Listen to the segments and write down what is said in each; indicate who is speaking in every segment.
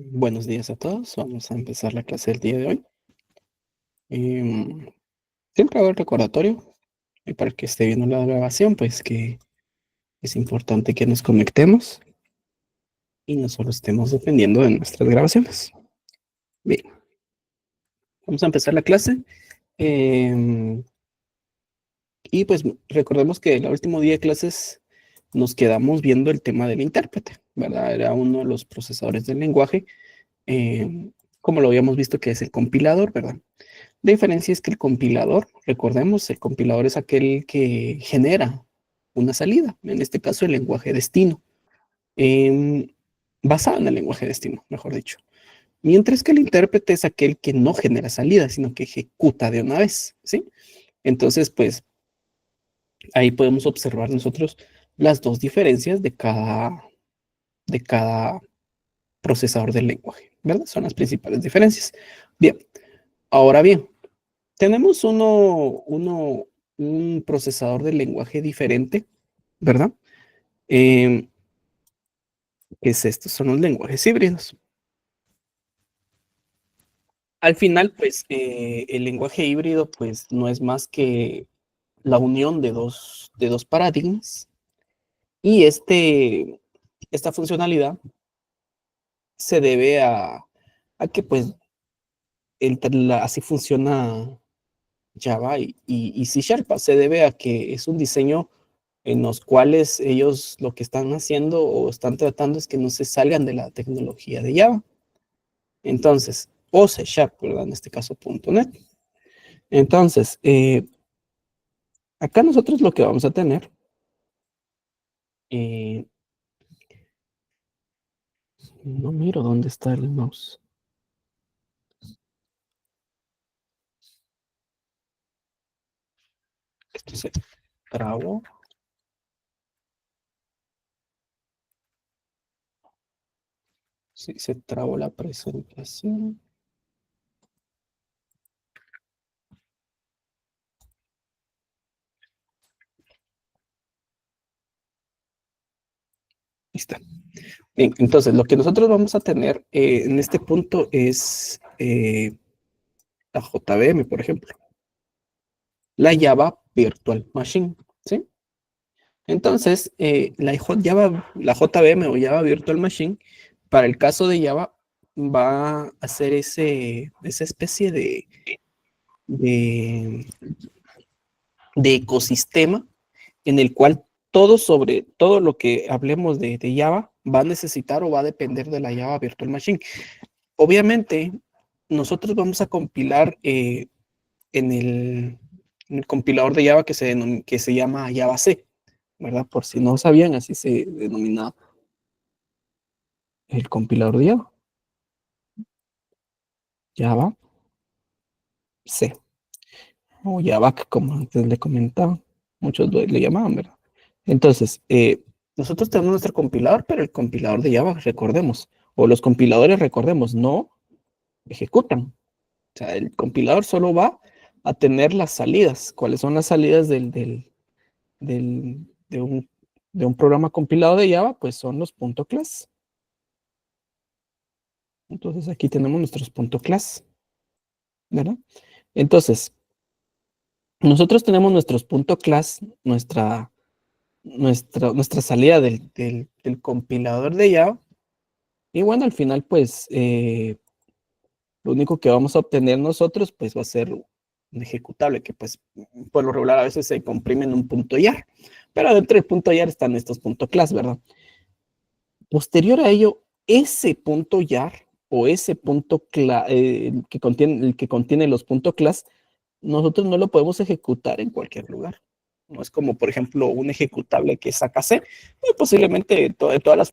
Speaker 1: Buenos días a todos. Vamos a empezar la clase del día de hoy. Em, Siempre hago el recordatorio y para el que esté viendo la grabación, pues que es importante que nos conectemos y no solo estemos dependiendo de nuestras grabaciones. Bien, vamos a empezar la clase. Em, y pues recordemos que el último día de clases nos quedamos viendo el tema del intérprete, ¿verdad? Era uno de los procesadores del lenguaje, como lo habíamos visto que es el compilador, ¿verdad? La diferencia es que el compilador, recordemos, el compilador es aquel que genera una salida, en este caso el lenguaje destino, em, basado en el lenguaje destino, mejor dicho. Mientras que el intérprete es aquel que no genera salida, sino que ejecuta de una vez, ¿sí? Entonces, pues ahí podemos observar nosotros las dos diferencias de cada procesador del lenguaje, ¿verdad? Son las principales diferencias. Bien, ahora bien, tenemos un procesador de lenguaje diferente, ¿verdad? ¿Qué es esto? Son los lenguajes híbridos. Al final, pues, el lenguaje híbrido, pues, no es más que la unión de dos paradigmas y esta funcionalidad se debe a que, pues, así funciona Java y C Sharp. Se debe a que es un diseño en los cuales ellos lo que están haciendo o están tratando es que no se salgan de la tecnología de Java. Entonces, o C Sharp, ¿verdad? En este caso, .NET. Entonces, acá nosotros lo que vamos a tener, eh, no miro dónde está el mouse. Esto se trabó. Sí, se trabó la presentación. Ahí está. Bien, entonces lo que nosotros vamos a tener en este punto es la JVM, por ejemplo, la Java Virtual Machine, ¿sí? Entonces, la JVM o Java Virtual Machine, para el caso de Java, va a hacer esa especie de, de ecosistema en el cual sobre todo lo que hablemos de Java va a necesitar o va a depender de la Java Virtual Machine. Obviamente, nosotros vamos a compilar en el compilador de Java que se llama Java C, ¿verdad? Por si no sabían, así se denomina el compilador de Java, Java C, o Javac, como antes le comentaba, muchos le llamaban, ¿verdad? Entonces, nosotros tenemos nuestro compilador, pero el compilador de Java, recordemos, o los compiladores, recordemos, no ejecutan. O sea, el compilador solo va a tener las salidas. ¿Cuáles son las salidas del- de un, de un programa compilado de Java? Pues son los .class. Entonces aquí tenemos nuestros .class, ¿verdad? Entonces, nosotros tenemos nuestros .class, nuestra salida del compilador de Java. Y bueno, al final, pues, lo único que vamos a obtener nosotros, pues, va a ser un ejecutable que, pues, por lo regular a veces se comprime en un .jar. Pero dentro del .jar están estos .class, ¿verdad? Posterior a ello, ese .jar o ese el que contiene los .class, nosotros no lo podemos ejecutar en cualquier lugar. No es como, por ejemplo, un ejecutable que saca C, pues posiblemente todas las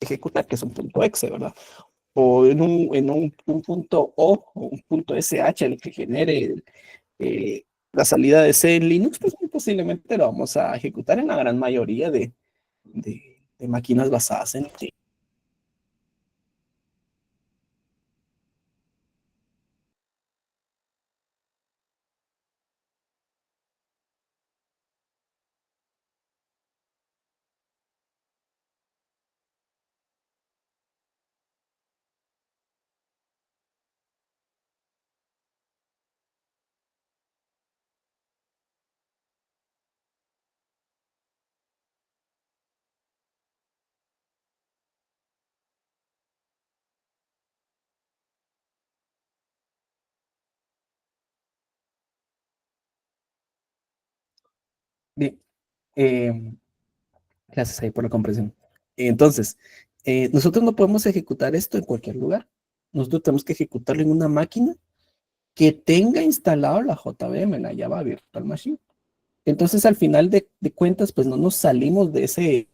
Speaker 1: ejecutar, que es un .exe, ¿verdad? O en un punto O o un punto SH el que genere la salida de C en Linux, pues muy posiblemente lo vamos a ejecutar en la gran mayoría de máquinas basadas en Linux. Gracias ahí por la comprensión. Entonces, nosotros no podemos ejecutar esto en cualquier lugar. Nosotros tenemos que ejecutarlo en una máquina que tenga instalado la JVM, la Java Virtual Machine. Entonces, al final de cuentas, pues no nos salimos de ese.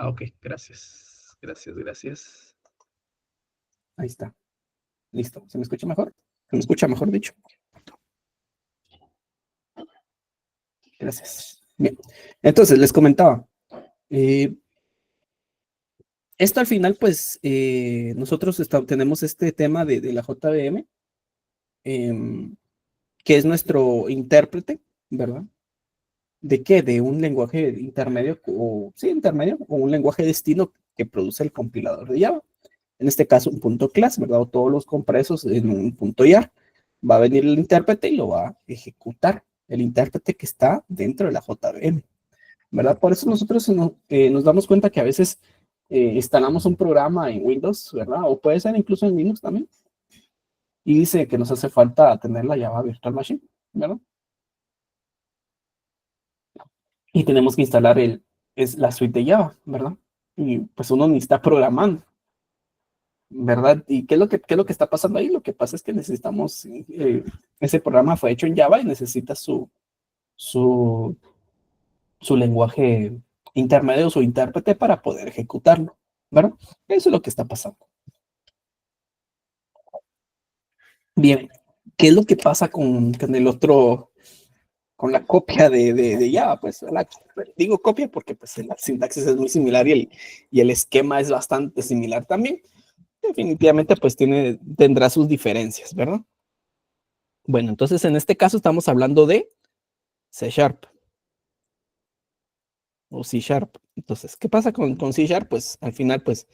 Speaker 1: Ah, ok, gracias. Gracias, gracias. Ahí está. Listo. ¿Se me escucha mejor? ¿Se me escucha mejor dicho? Gracias. Bien. Entonces, les comentaba. eh, Esto al final, pues, nosotros tenemos este tema de la JVM, em, que es nuestro intérprete, ¿verdad? ¿De qué? De un lenguaje intermedio, o sí, intermedio, o un lenguaje destino que produce el compilador de Java. En este caso, un punto class, ¿verdad? O todos los compresos en un punto YAR. Va a venir el intérprete y lo va a ejecutar. El intérprete que está dentro de la JVM, ¿verdad? Por eso nosotros nos damos cuenta que a veces instalamos un programa en Windows, ¿verdad? O puede ser incluso en Linux también. Y dice que nos hace falta tener la Java Virtual Machine, ¿verdad? Y tenemos que instalar la suite de Java, ¿verdad? Y pues uno ni está programando, ¿verdad? ¿Y qué es lo que está pasando ahí? Lo que pasa es que necesitamos, ese programa fue hecho en Java y necesita su, su lenguaje intermedio, su intérprete para poder ejecutarlo, ¿verdad? Eso es lo que está pasando. Bien, ¿qué es lo que pasa con el otro, con la copia de Java? Pues digo copia porque pues la sintaxis es muy similar y el esquema es bastante similar también. Definitivamente pues tendrá sus diferencias, ¿verdad? Bueno, entonces en este caso estamos hablando de C Sharp o C Sharp. Entonces, ¿qué pasa con C Sharp? Pues al final, pues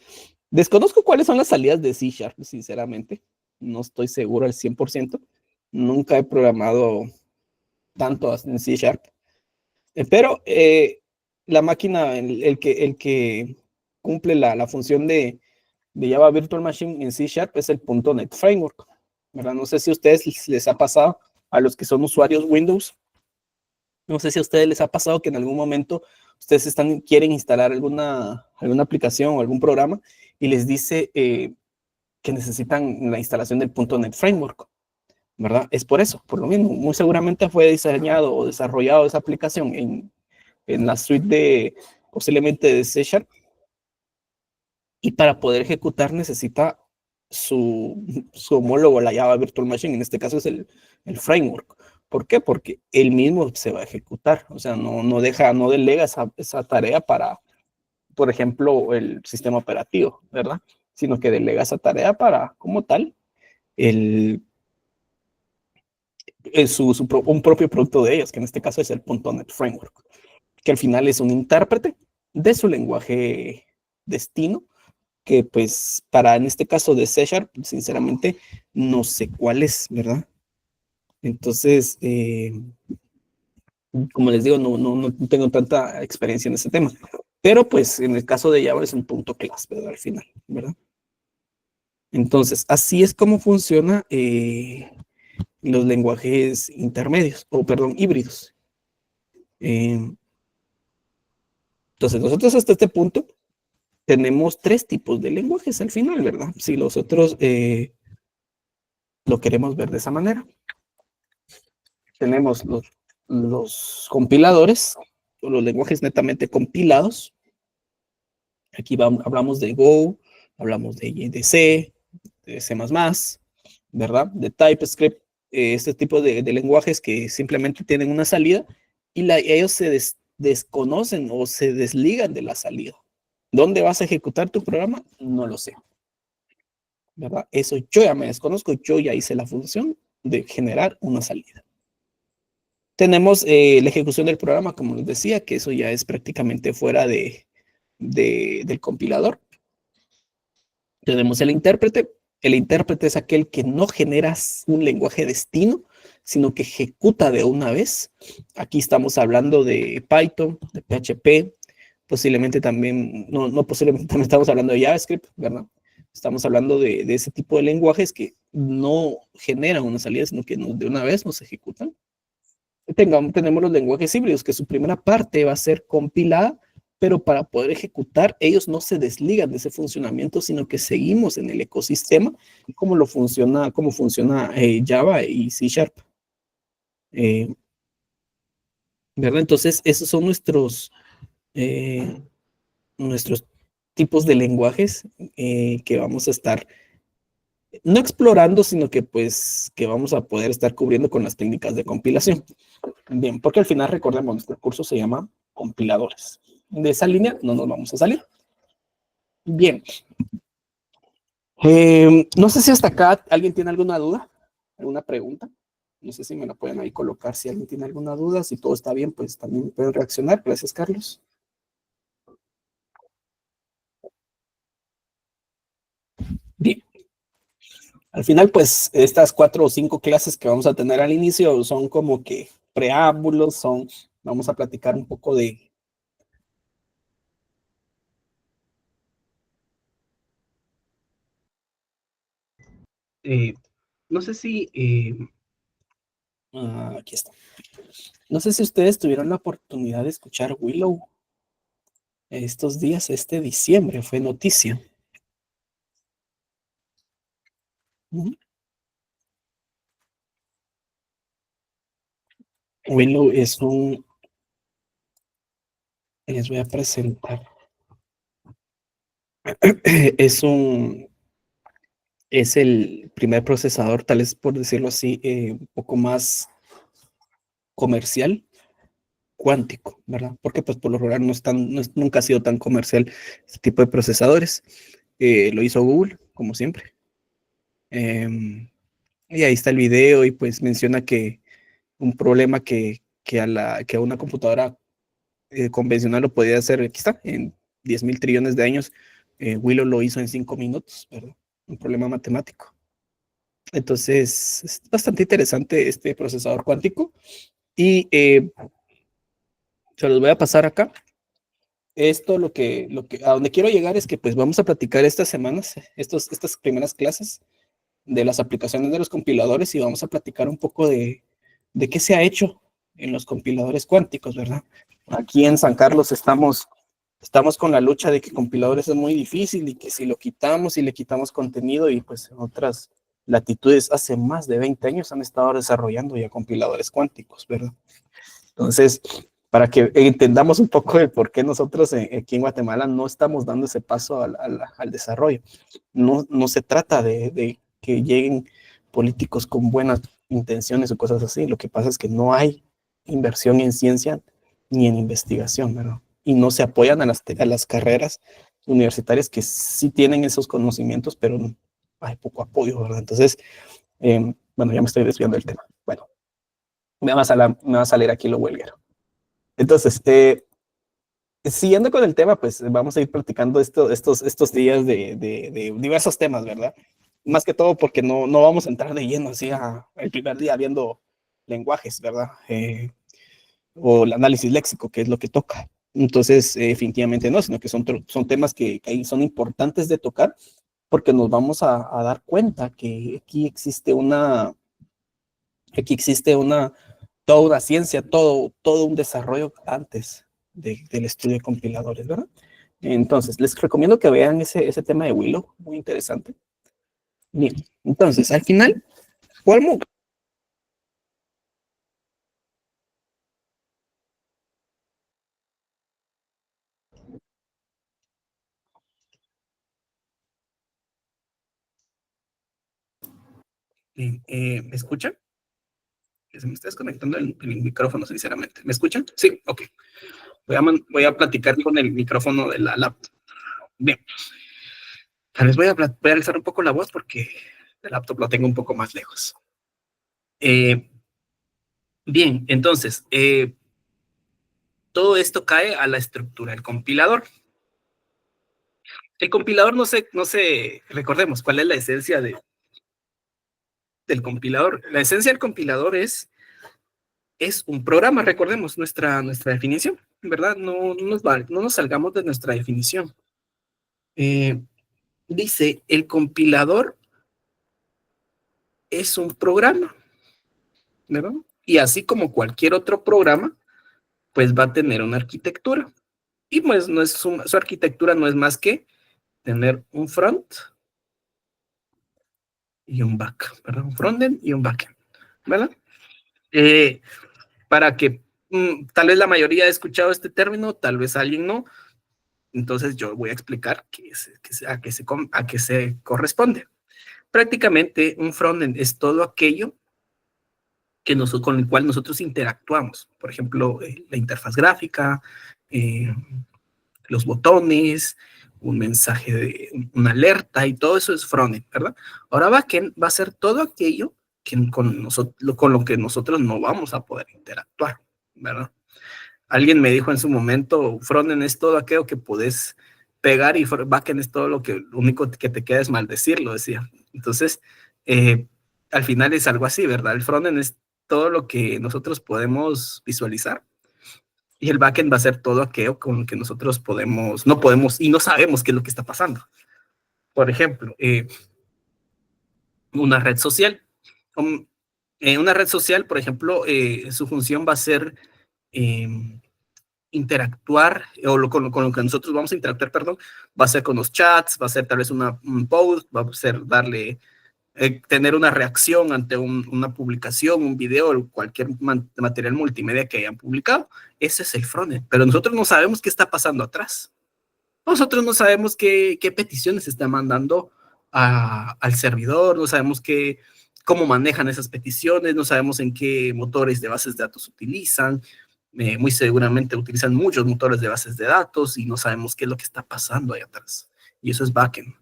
Speaker 1: desconozco cuáles son las salidas de C Sharp, sinceramente. No estoy seguro al 100%. Nunca he programado tanto en C Sharp. Pero la máquina, el que cumple la función de Java Virtual Machine en C Sharp es el .NET Framework, ¿verdad? No sé si a ustedes les ha pasado, a los que son usuarios Windows, no sé si a ustedes les ha pasado que en algún momento ustedes quieren instalar alguna aplicación o algún programa y les dice que necesitan la instalación del .NET Framework, ¿verdad? Es por eso, por lo mismo. Muy seguramente fue diseñado o desarrollado esa aplicación en la suite posiblemente de C Sharp, y para poder ejecutar necesita su homólogo, la Java Virtual Machine, en este caso es el framework. ¿Por qué? Porque él mismo se va a ejecutar, o sea, no delega esa tarea para, por ejemplo, el sistema operativo, ¿verdad? Sino que delega esa tarea para, como tal, el, un propio producto de ellos, que en este caso es el .NET Framework, que al final es un intérprete de su lenguaje destino, que pues para en este caso de C Sharp, sinceramente, no sé cuál es, ¿verdad? Entonces, como les digo, no tengo tanta experiencia en ese tema, pero pues en el caso de Java es un punto class, ¿verdad? Al final, ¿verdad? Entonces, así es como funciona los lenguajes intermedios, o perdón, híbridos. Eh, entonces, nosotros hasta este punto tenemos tres tipos de lenguajes al final, ¿verdad? Si los otros lo queremos ver de esa manera. Tenemos los compiladores, o los lenguajes netamente compilados. Aquí hablamos de Go, hablamos de C, de C++, ¿verdad? De TypeScript. este tipo de lenguajes que simplemente tienen una salida y ellos se desconocen o se desligan de la salida. ¿Dónde vas a ejecutar tu programa? No lo sé, ¿verdad? Eso yo ya me desconozco, yo ya hice la función de generar una salida. Tenemos la ejecución del programa, como les decía, que eso ya es prácticamente fuera del compilador. Tenemos el intérprete. El intérprete es aquel que no genera un lenguaje destino, sino que ejecuta de una vez. Aquí estamos hablando de Python, de PHP, posiblemente también, no posiblemente también estamos hablando de JavaScript, ¿verdad? Estamos hablando de ese tipo de lenguajes que no generan una salida, sino que de una vez nos ejecutan. Tenemos los lenguajes híbridos, que su primera parte va a ser compilada, pero para poder ejecutar, ellos no se desligan de ese funcionamiento, sino que seguimos en el ecosistema, cómo funciona Java y C Sharp. Eh, ¿Verdad? Entonces, esos son eh, nuestros tipos de lenguajes que vamos a estar no explorando, sino que pues que vamos a poder estar cubriendo con las técnicas de compilación. Bien, porque al final recordemos, nuestro curso se llama compiladores. De esa línea no nos vamos a salir. Bien, no sé si hasta acá alguien tiene alguna duda, alguna pregunta. No sé si me la pueden ahí colocar si alguien tiene alguna duda. Si todo está bien, pues también pueden reaccionar. Gracias, Carlos. Bien, al final, pues estas 4 o 5 clases que vamos a tener al inicio son como que preámbulos, vamos a platicar un poco de... eh, no sé si... aquí está. No sé si ustedes tuvieron la oportunidad de escuchar Willow estos días, este diciembre, fue noticia. Ujú. Willow les voy a presentar, es es el primer procesador, tal vez por decirlo así, un poco más comercial, cuántico, ¿verdad? Porque pues por lo general nunca ha sido tan comercial este tipo de procesadores. Lo hizo Google, como siempre. Eh, y ahí está el video y pues menciona que un problema que a una computadora convencional lo podía hacer, aquí está, en 10.000 trillones de años, Willow lo hizo en 5 minutos, ¿verdad? Un problema matemático. Entonces, es bastante interesante este procesador cuántico y se los voy a pasar acá. Esto a donde quiero llegar es que pues vamos a platicar estas semanas, estas primeras clases de las aplicaciones de los compiladores y vamos a platicar un poco de qué se ha hecho en los compiladores cuánticos, ¿verdad? Aquí en San Carlos estamos con la lucha de que compiladores es muy difícil y que si lo quitamos y le quitamos contenido y pues en otras latitudes hace más de 20 años han estado desarrollando ya compiladores cuánticos, ¿verdad? Entonces, para que entendamos un poco de por qué nosotros aquí en Guatemala no estamos dando ese paso al desarrollo. No se trata de que lleguen políticos con buenas intenciones o cosas así. Lo que pasa es que no hay inversión en ciencia ni en investigación, ¿verdad? Y no se apoyan a las carreras universitarias que sí tienen esos conocimientos, pero hay poco apoyo, ¿verdad? Entonces, bueno, ya me estoy desviando del tema. Bueno, me va a salir aquí lo huelguero. Entonces, siguiendo con el tema, pues vamos a ir platicando estos días de diversos temas, ¿verdad? Más que todo porque no vamos a entrar de lleno así el primer día viendo lenguajes, ¿verdad? O el análisis léxico, que es lo que toca. Entonces, definitivamente no, sino que son temas que ahí son importantes de tocar porque nos vamos a dar cuenta que aquí existe toda una ciencia, todo un desarrollo antes del estudio de compiladores, ¿verdad? Entonces, les recomiendo que vean ese tema de Willow, muy interesante. Bien, entonces, al final, Walmart, ¿me escuchan? Que se me está desconectando el micrófono, sinceramente. ¿Me escuchan? Sí, ok. Voy a platicar con el micrófono de la laptop. Bien. Tal vez voy a alzar un poco la voz porque el laptop lo tengo un poco más lejos. Bien, entonces, todo esto cae a la estructura del compilador. El compilador recordemos, ¿cuál es la esencia del compilador? La esencia del compilador es un programa, recordemos nuestra definición, ¿verdad? No nos salgamos de nuestra definición. Dice, el compilador es un programa, ¿verdad? Y así como cualquier otro programa, pues va a tener una arquitectura. Y pues su arquitectura no es más que tener un front y un back, ¿verdad? Un frontend y un backend, ¿verdad? Para que tal vez la mayoría ha escuchado este término, tal vez alguien no. Entonces yo voy a explicar a qué se corresponde. Prácticamente un frontend es todo aquello con el cual nosotros interactuamos. Por ejemplo, la interfaz gráfica, los botones, un mensaje de una alerta y todo eso es frontend, ¿verdad? Ahora backend va a ser todo aquello con lo que nosotros no vamos a poder interactuar, ¿verdad? Alguien me dijo en su momento, frontend es todo aquello que puedes pegar y backend es todo lo único que te queda es maldecirlo, decía. Entonces, al final es algo así, ¿verdad? El frontend es todo lo que nosotros podemos visualizar y el backend va a ser todo aquello con lo que nosotros no podemos y no sabemos qué es lo que está pasando. Por ejemplo, una red social. Una red social, por ejemplo, su función va a ser interactuar, con lo que nosotros vamos a interactuar, perdón, va a ser con los chats, va a ser tal vez un post, va a ser tener una reacción ante una publicación, un video, cualquier material multimedia que hayan publicado. Ese es el frontend, pero nosotros no sabemos qué está pasando atrás. Nosotros no sabemos qué peticiones se están mandando al servidor, no sabemos cómo manejan esas peticiones, no sabemos en qué motores de bases de datos utilizan. Muy seguramente utilizan muchos motores de bases de datos y no sabemos qué es lo que está pasando ahí atrás. Y eso es backend.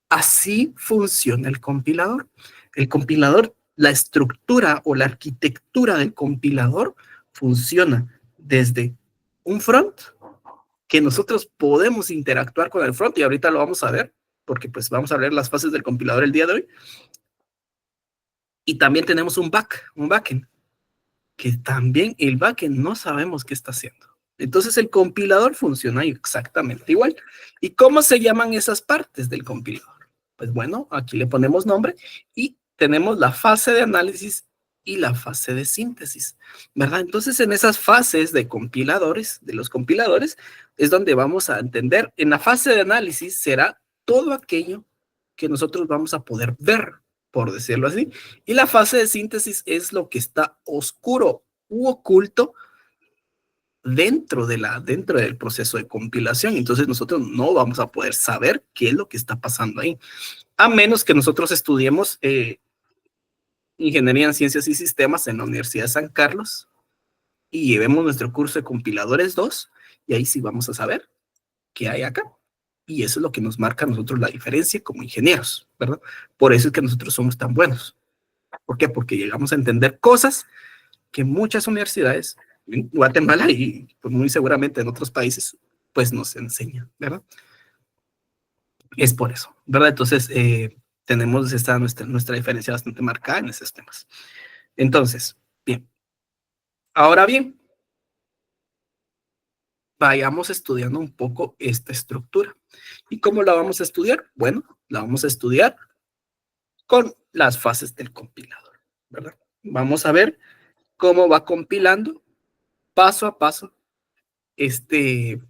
Speaker 1: Así funciona el compilador. El compilador, la estructura o la arquitectura del compilador funciona desde un front que nosotros podemos interactuar con el front y ahorita lo vamos a ver porque pues vamos a ver las fases del compilador el día de hoy. Y también tenemos un backend, que también el backend no sabemos qué está haciendo. Entonces el compilador funciona exactamente igual. ¿Y cómo se llaman esas partes del compilador? Pues bueno, aquí le ponemos nombre y tenemos la fase de análisis y la fase de síntesis, ¿verdad? Entonces en esas fases de los compiladores, es donde vamos a entender, en la fase de análisis será todo aquello que nosotros vamos a poder ver, por decirlo así, y la fase de síntesis es lo que está oscuro u oculto dentro del proceso de compilación. Entonces nosotros no vamos a poder saber qué es lo que está pasando ahí, a menos que nosotros estudiemos Ingeniería en Ciencias y Sistemas en la Universidad de San Carlos y llevemos nuestro curso de compiladores 2 y ahí sí vamos a saber qué hay acá. Y eso es lo que nos marca a nosotros la diferencia como ingenieros, ¿verdad? Por eso es que nosotros somos tan buenos. ¿Por qué? Porque llegamos a entender cosas que muchas universidades, en Guatemala y pues muy seguramente en otros países, pues nos enseñan, ¿verdad? Es por eso, ¿verdad? Entonces, tenemos nuestra diferencia bastante marcada en esos temas. Entonces, bien. Ahora bien, vayamos estudiando un poco esta estructura. ¿Y cómo la vamos a estudiar? Bueno, la vamos a estudiar con las fases del compilador, ¿verdad? Vamos a ver cómo va compilando paso a paso este,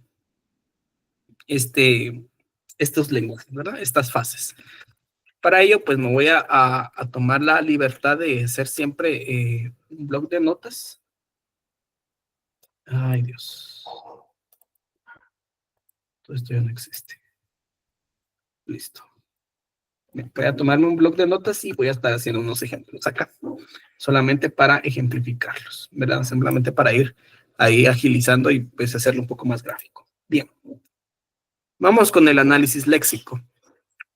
Speaker 1: estos lenguajes, ¿verdad? Estas fases. Para ello, pues me voy a tomar la libertad de hacer siempre un blog de notas. Ay, Dios. Todo esto ya no existe. Listo. Voy a tomarme un blog de notas y voy a estar haciendo unos ejemplos acá. solamente para ejemplificarlos, ¿verdad? Simplemente para ir ahí agilizando y pues hacerlo un poco más gráfico. Bien, vamos con el análisis léxico.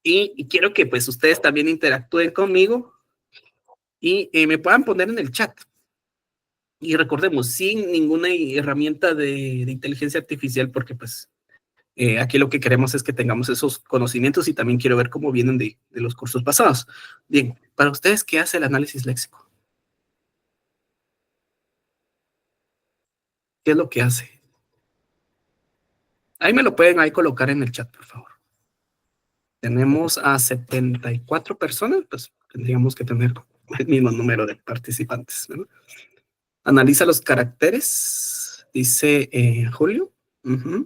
Speaker 1: Y quiero que pues ustedes también interactúen conmigo y me puedan poner en el chat. Y recordemos, sin ninguna herramienta de inteligencia artificial, porque pues aquí lo que queremos es que tengamos esos conocimientos y también quiero ver cómo vienen de los cursos pasados. Bien, para ustedes, ¿qué hace el análisis léxico? ¿Qué es lo que hace? Ahí me lo pueden ahí colocar en el chat, por favor. Tenemos a 74 personas, pues tendríamos que tener el mismo número de participantes, ¿verdad? Analiza los caracteres, dice Julio.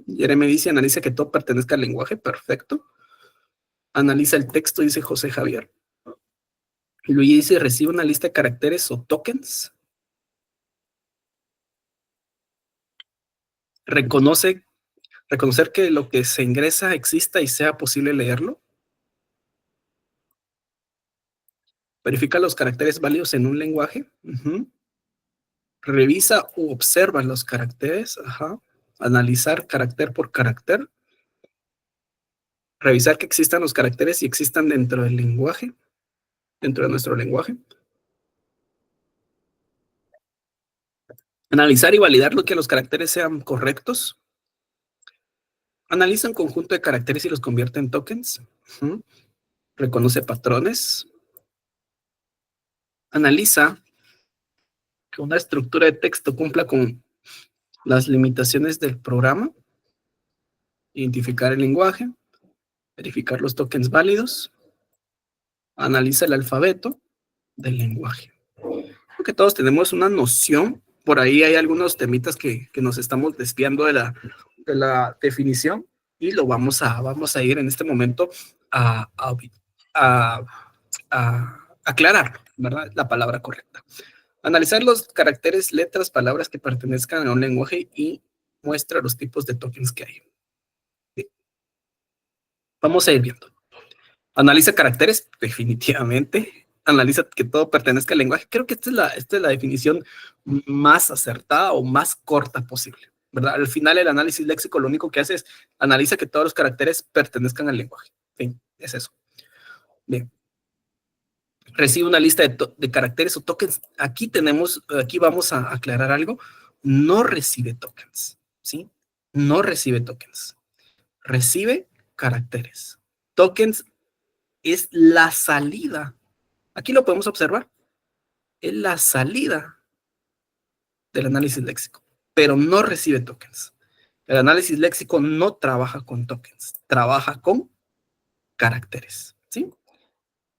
Speaker 1: Jeremy dice, analiza que todo pertenezca al lenguaje, perfecto. Analiza el texto, dice José Javier. Luis dice, recibe una lista de caracteres o tokens. Reconocer que lo que se ingresa exista y sea posible leerlo. Verifica los caracteres válidos en un lenguaje. Revisa u observa los caracteres. Analizar carácter por carácter. Revisar que existan los caracteres y existan dentro del lenguaje, dentro de nuestro lenguaje. Analizar y validar lo que los caracteres sean correctos. Analiza un conjunto de caracteres y los convierte en tokens. Reconoce patrones. Analiza que una estructura de texto cumpla con las limitaciones del programa. Identificar el lenguaje. Verificar los tokens válidos. Analiza el alfabeto del lenguaje. Creo que todos tenemos una noción. Por ahí hay algunos temitas que nos estamos desviando de la definición y lo vamos a ir en este momento a aclarar, ¿verdad? La palabra correcta. Analizar los caracteres, letras, palabras que pertenezcan a un lenguaje y muestra los tipos de tokens que hay. Bien. Vamos a ir viendo. Analiza caracteres, definitivamente. Analiza que todo pertenezca al lenguaje. Creo que esta es la definición más acertada o más corta posible, ¿verdad? Al final, el análisis léxico lo único que hace es analiza que todos los caracteres pertenezcan al lenguaje. Fin, es eso. Bien. Recibe una lista de caracteres o tokens. Aquí vamos a aclarar algo. No recibe tokens, ¿sí? No recibe tokens. Recibe caracteres. Tokens es la salida. Aquí lo podemos observar. Es la salida del análisis léxico, pero no recibe tokens. El análisis léxico no trabaja con tokens, trabaja con caracteres, ¿sí?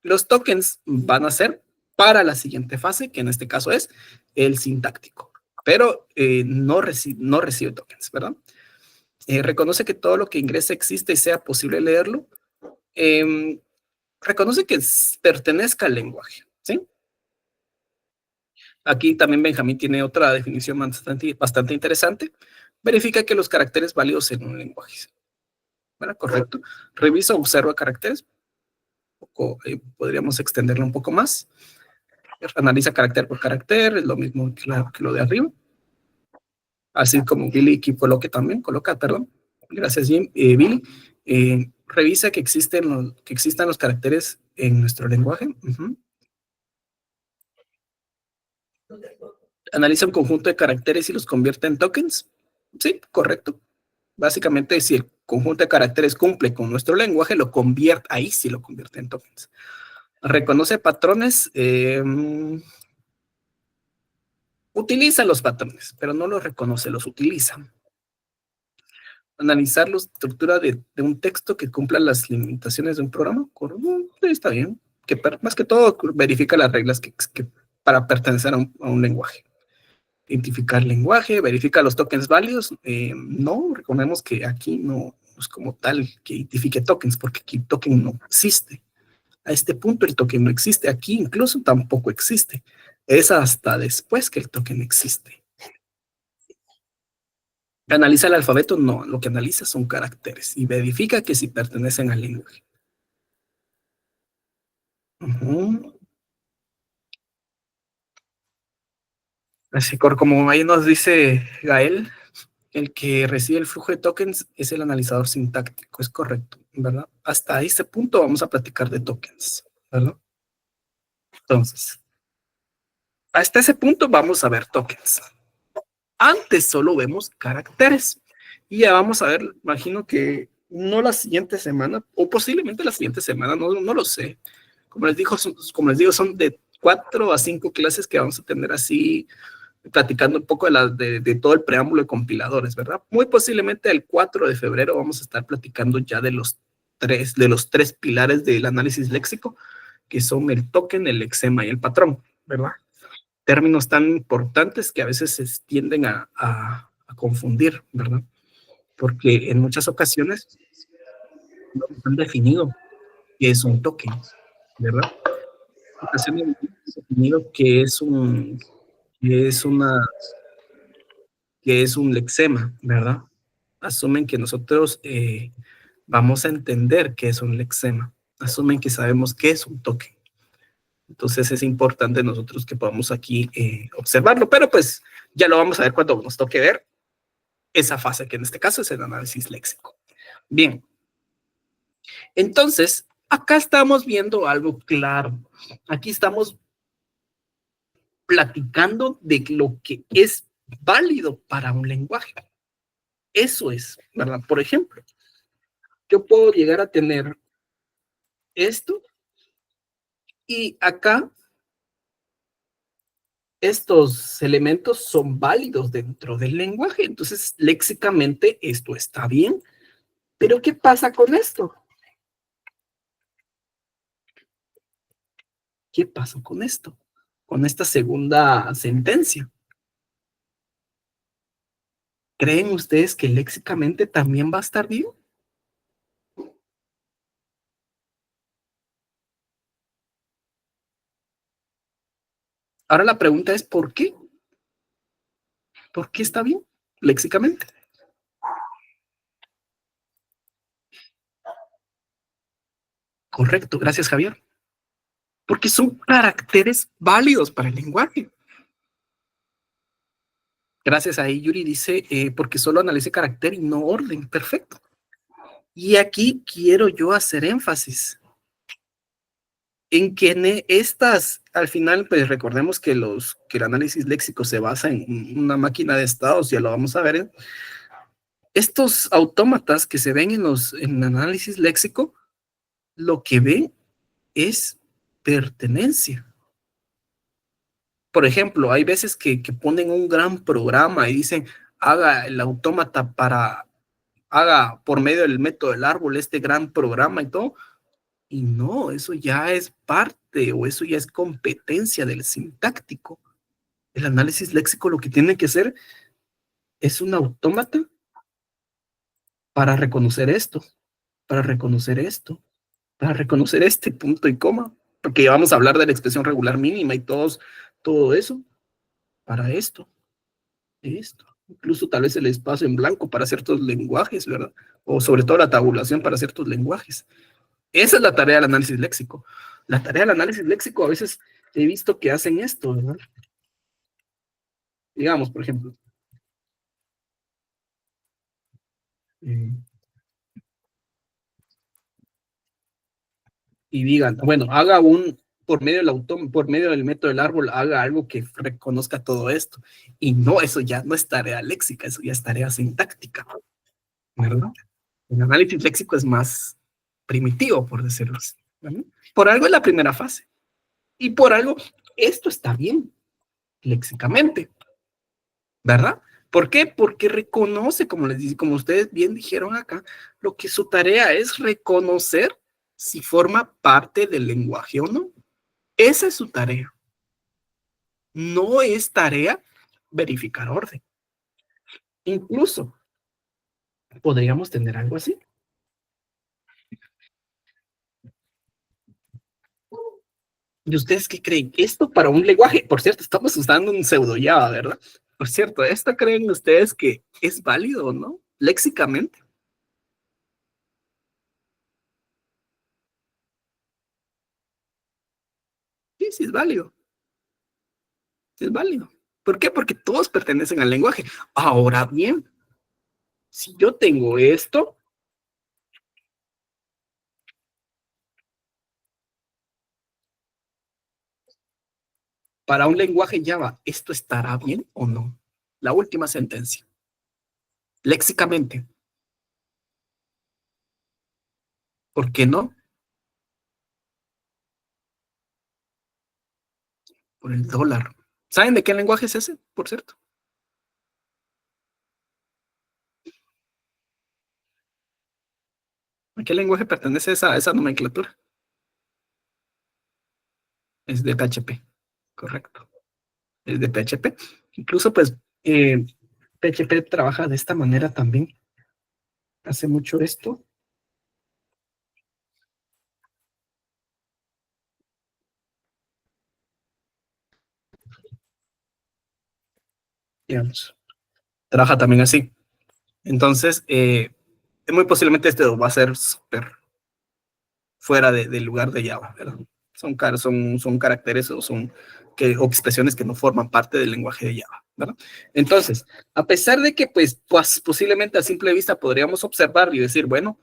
Speaker 1: Los tokens van a ser para la siguiente fase, que en este caso es el sintáctico, pero no recibe tokens, ¿verdad? Reconoce que todo lo que ingrese existe y sea posible leerlo. Reconoce que pertenezca al lenguaje, ¿sí? Aquí también Benjamín tiene otra definición bastante interesante. Verifica que los caracteres válidos en un lenguaje. ¿Verdad? Correcto. Revisa, observa caracteres. Podríamos extenderlo un poco más. Analiza carácter por carácter, es lo mismo que lo de arriba. Así como Billy que coloca, perdón. Gracias, Jim. Billy, revisa que existan los caracteres en nuestro lenguaje. Analiza un conjunto de caracteres y los convierte en tokens. Sí, correcto. Básicamente, si el conjunto de caracteres cumple con nuestro lenguaje, ahí sí lo convierte en tokens. Reconoce patrones, utiliza los patrones, pero no los reconoce, los utiliza. Analizar la estructura de un texto que cumpla las limitaciones de un programa, está bien. Más que todo, verifica las reglas para pertenecer a un lenguaje. Identificar lenguaje, verifica los tokens válidos. No, recordemos que aquí no es como tal que identifique tokens, porque aquí token no existe. A este punto el token no existe. Aquí incluso tampoco existe. Es hasta después que el token existe. ¿Analiza el alfabeto? No, lo que analiza son caracteres y verifica que si pertenecen al lenguaje. Así como ahí nos dice Gael, el que recibe el flujo de tokens es el analizador sintáctico, es correcto, ¿verdad? Hasta ese punto vamos a platicar de tokens, ¿verdad? Entonces, hasta ese punto vamos a ver tokens. Antes solo vemos caracteres. Y ya vamos a ver, imagino que no la siguiente semana, o posiblemente la siguiente semana, no lo sé. Como les digo, son de 4 a 5 clases que vamos a tener así, platicando un poco de todo el preámbulo de compiladores, ¿verdad? Muy posiblemente el 4 de febrero vamos a estar platicando ya de los tres pilares del análisis léxico, que son el token, el lexema y el patrón, ¿verdad? Términos tan importantes que a veces se tienden a confundir, ¿verdad? Porque en muchas ocasiones no han definido qué es un token, ¿verdad? En ocasiones no han definido qué es una, qué es un lexema, ¿verdad? Asumen que nosotros vamos a entender qué es un lexema. Asumen que sabemos qué es un token. Entonces es importante nosotros que podamos aquí observarlo, pero pues ya lo vamos a ver cuando nos toque ver esa fase, que en este caso es el análisis léxico. Bien, entonces acá estamos viendo algo claro. Aquí estamos platicando de lo que es válido para un lenguaje. Eso es, ¿verdad? Por ejemplo, yo puedo llegar a tener esto y acá estos elementos son válidos dentro del lenguaje. Entonces, léxicamente esto está bien. Pero ¿qué pasa con esto? ¿Qué pasa con esto? Con esta segunda sentencia. ¿Creen ustedes que léxicamente también va a estar bien? Ahora la pregunta es ¿por qué? ¿Por qué está bien léxicamente? Correcto, gracias Javier. Porque son caracteres válidos para el lenguaje. Gracias a ahí Yuri dice, porque solo analice carácter y no orden. Perfecto. Y aquí quiero yo hacer énfasis en que al final, pues recordemos que el análisis léxico se basa en una máquina de estados, ya lo vamos a ver. Estos autómatas que se ven en análisis léxico, lo que ven es pertenencia. Por ejemplo, hay veces que ponen un gran programa y dicen, haga el autómata haga por medio del método del árbol este gran programa y todo. Y no, eso ya es parte o eso ya es competencia del sintáctico. El análisis léxico lo que tiene que hacer es un autómata para reconocer esto, para reconocer esto, para reconocer este punto y coma, porque ya vamos a hablar de la expresión regular mínima y todo eso, para esto. Incluso tal vez el espacio en blanco para ciertos lenguajes, ¿verdad? O sobre todo la tabulación para ciertos lenguajes. Esa es la tarea del análisis léxico. La tarea del análisis léxico a veces he visto que hacen esto, ¿verdad? Digamos, por ejemplo, eh, y digan, bueno, por medio del método del árbol, haga algo que reconozca todo esto. Y no, eso ya no es tarea léxica, eso ya es tarea sintáctica, ¿verdad? El análisis léxico es más primitivo, por decirlo así, ¿verdad? Por algo es la primera fase. Y por algo, esto está bien léxicamente, ¿verdad? ¿Por qué? Porque reconoce, como ustedes bien dijeron acá, lo que su tarea es reconocer si forma parte del lenguaje o no. Esa es su tarea. No es tarea verificar orden. Incluso podríamos tener algo así. ¿Y ustedes qué creen? Esto para un lenguaje, por cierto, estamos usando un pseudo Java, ¿verdad? Por cierto, ¿esto creen ustedes que es válido o no? Léxicamente. Sí, sí es válido. Sí es válido. ¿Por qué? Porque todos pertenecen al lenguaje. Ahora bien, si yo tengo esto, para un lenguaje Java, ¿esto estará bien o no? La última sentencia. Léxicamente, ¿por qué no? Por el dólar. ¿Saben de qué lenguaje es ese, por cierto? ¿A qué lenguaje pertenece esa nomenclatura? Es de PHP, correcto. Es de PHP. Incluso, pues, PHP trabaja de esta manera también. Hace mucho esto, digamos. Trabaja también así. Entonces, muy posiblemente este va a ser súper fuera del lugar de Java, ¿verdad? Son caracteres o expresiones que no forman parte del lenguaje de Java, ¿verdad? Entonces, a pesar de que pues posiblemente a simple vista podríamos observar y decir, bueno,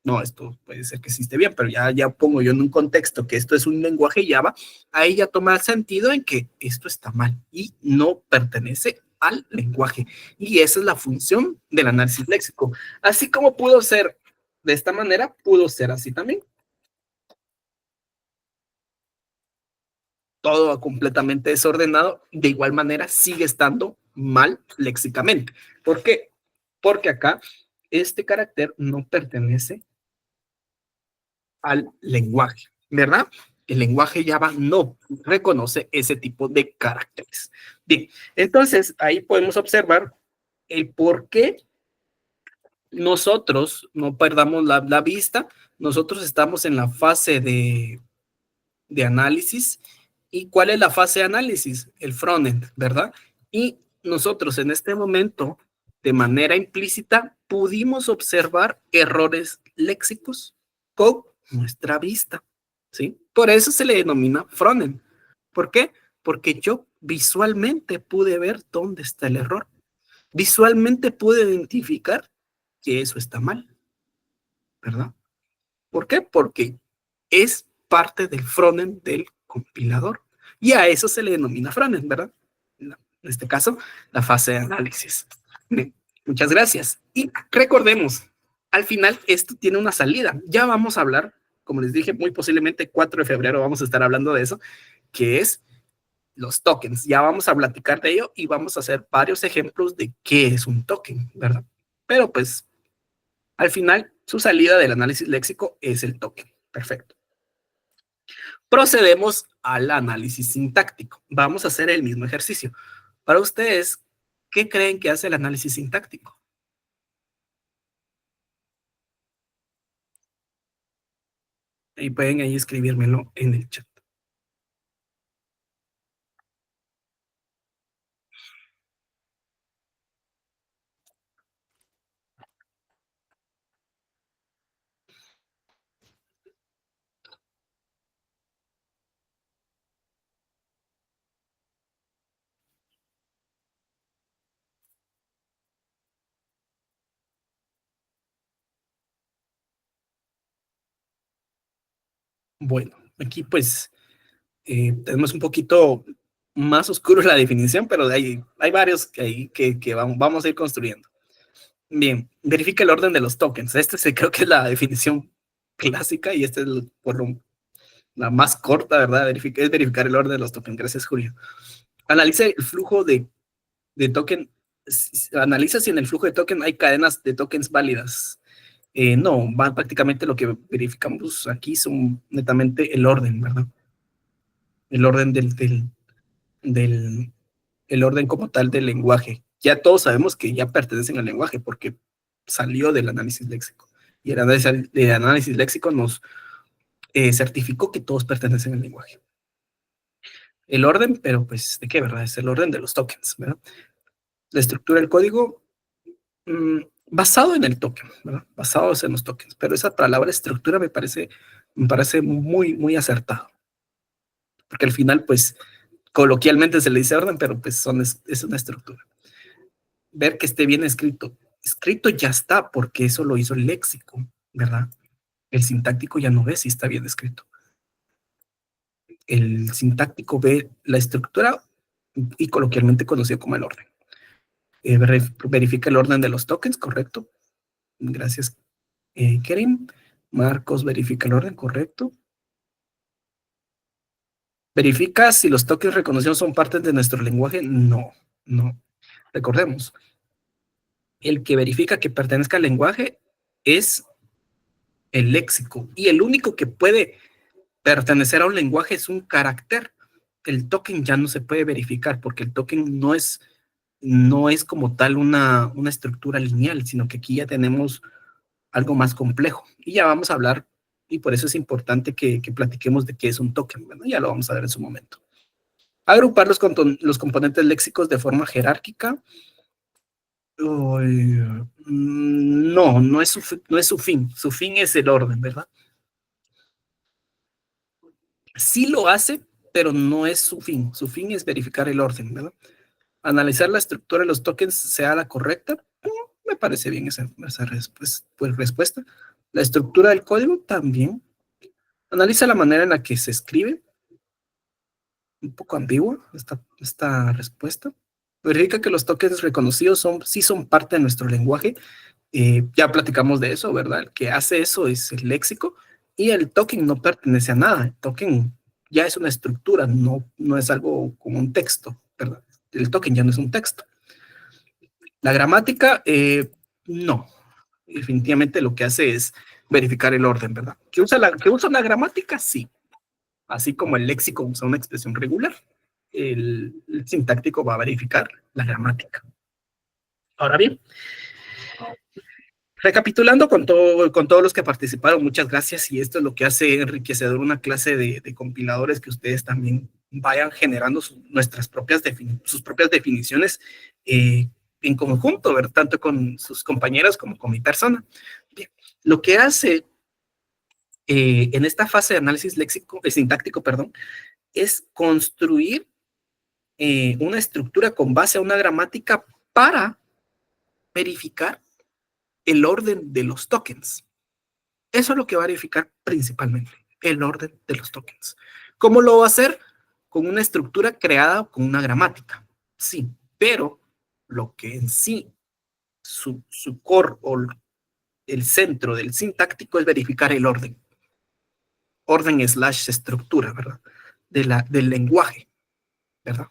Speaker 1: no, esto puede ser que existe bien, pero ya pongo yo en un contexto que esto es un lenguaje Java, ahí ya toma sentido en que esto está mal y no pertenece al lenguaje. Y esa es la función del análisis léxico. Así como pudo ser de esta manera, pudo ser así también. Todo completamente desordenado, de igual manera sigue estando mal léxicamente. ¿Por qué? Porque acá este carácter no pertenece al lenguaje, ¿verdad? El lenguaje Java no reconoce ese tipo de caracteres. Bien, entonces ahí podemos observar el por qué nosotros no perdamos la vista. Nosotros estamos en la fase de análisis. ¿Y cuál es la fase de análisis? El frontend, ¿verdad? Y nosotros en este momento, de manera implícita, pudimos observar errores léxicos con nuestra vista, ¿sí? Por eso se le denomina frontend. ¿Por qué? Porque yo visualmente pude ver dónde está el error. Visualmente pude identificar que eso está mal, ¿verdad? ¿Por qué? Porque es parte del frontend del compilador. Y a eso se le denomina frontend, ¿verdad? En este caso, la fase de análisis. Bien, muchas gracias. Y recordemos, al final esto tiene una salida. Ya vamos a hablar, como les dije, muy posiblemente 4 de febrero vamos a estar hablando de eso, que es los tokens. Ya vamos a platicar de ello y vamos a hacer varios ejemplos de qué es un token, ¿verdad? Pero pues al final, su salida del análisis léxico es el token. Perfecto. Procedemos al análisis sintáctico. Vamos a hacer el mismo ejercicio. Para ustedes, ¿qué creen que hace el análisis sintáctico? Y pueden ahí escribírmelo en el chat. Bueno, aquí pues tenemos un poquito más oscuro la definición, pero hay varios que vamos a ir construyendo. Bien, verifica el orden de los tokens. Creo que es la definición clásica y este es la más corta, ¿verdad? Es verificar el orden de los tokens. Gracias, Julio. Analiza el flujo de token. Analiza si en el flujo de token hay cadenas de tokens válidas. No, prácticamente lo que verificamos aquí son netamente el orden, ¿verdad? El orden del el orden como tal del lenguaje. Ya todos sabemos que ya pertenecen al lenguaje porque salió del análisis léxico. Y el análisis léxico nos certificó que todos pertenecen al lenguaje. El orden, pero pues, ¿de qué, verdad? Es el orden de los tokens, ¿verdad? La estructura del código basado en el token, ¿verdad? Basados en los tokens. Pero esa palabra estructura me parece muy, muy acertado. Porque al final, pues,
Speaker 2: Coloquialmente se le dice orden, pero pues es una estructura. Ver que esté bien escrito. Escrito ya está, porque eso lo hizo el léxico, ¿verdad? El sintáctico ya no ve si está bien escrito. El sintáctico ve la estructura y coloquialmente conocido como el orden. Verifica el orden de los tokens, correcto. Gracias, Kerim. Marcos verifica el orden, correcto. ¿Verifica si los tokens reconocidos son parte de nuestro lenguaje? No, no. Recordemos, el que verifica que pertenezca al lenguaje es el léxico, y el único que puede pertenecer a un lenguaje es un carácter. El token ya no se puede verificar porque el token no es como tal una estructura lineal, sino que aquí ya tenemos algo más complejo. Y ya vamos a hablar, y por eso es importante que platiquemos de qué es un token. Bueno, ya lo vamos a ver en su momento. Agrupar los componentes léxicos de forma jerárquica. No, no es su fin. Su fin es el orden, ¿verdad? Sí lo hace, pero no es su fin. Su fin es verificar el orden, ¿verdad? Analizar la estructura de los tokens sea la correcta. Me parece bien esa respuesta. La estructura del código también. Analiza la manera en la que se escribe. Un poco ambigua esta respuesta. Verifica que los tokens reconocidos sí son parte de nuestro lenguaje. Ya platicamos de eso, ¿verdad? El que hace eso es el léxico, y el token no pertenece a nada. El token ya es una estructura, no es algo como un texto, ¿verdad? El token ya no es un texto. La gramática, no. Definitivamente lo que hace es verificar el orden, ¿verdad? ¿Que usa la gramática? Sí. Así como el léxico usa una expresión regular, el sintáctico va a verificar la gramática. Ahora bien, recapitulando con todos los que participaron, muchas gracias, y esto es lo que hace enriquecedor una clase de compiladores, que ustedes también vayan generando sus propias definiciones en conjunto, ¿verdad? Tanto con sus compañeros como con mi persona. Bien, lo que hace en esta fase de análisis sintáctico, perdón, es construir una estructura con base a una gramática para verificar el orden de los tokens. Eso es lo que va a verificar principalmente, el orden de los tokens. ¿Cómo lo va a hacer? Con una estructura creada con una gramática. Sí, pero lo que en sí, su core o el centro del sintáctico es verificar el orden. Orden / estructura, ¿verdad? Del lenguaje, ¿verdad?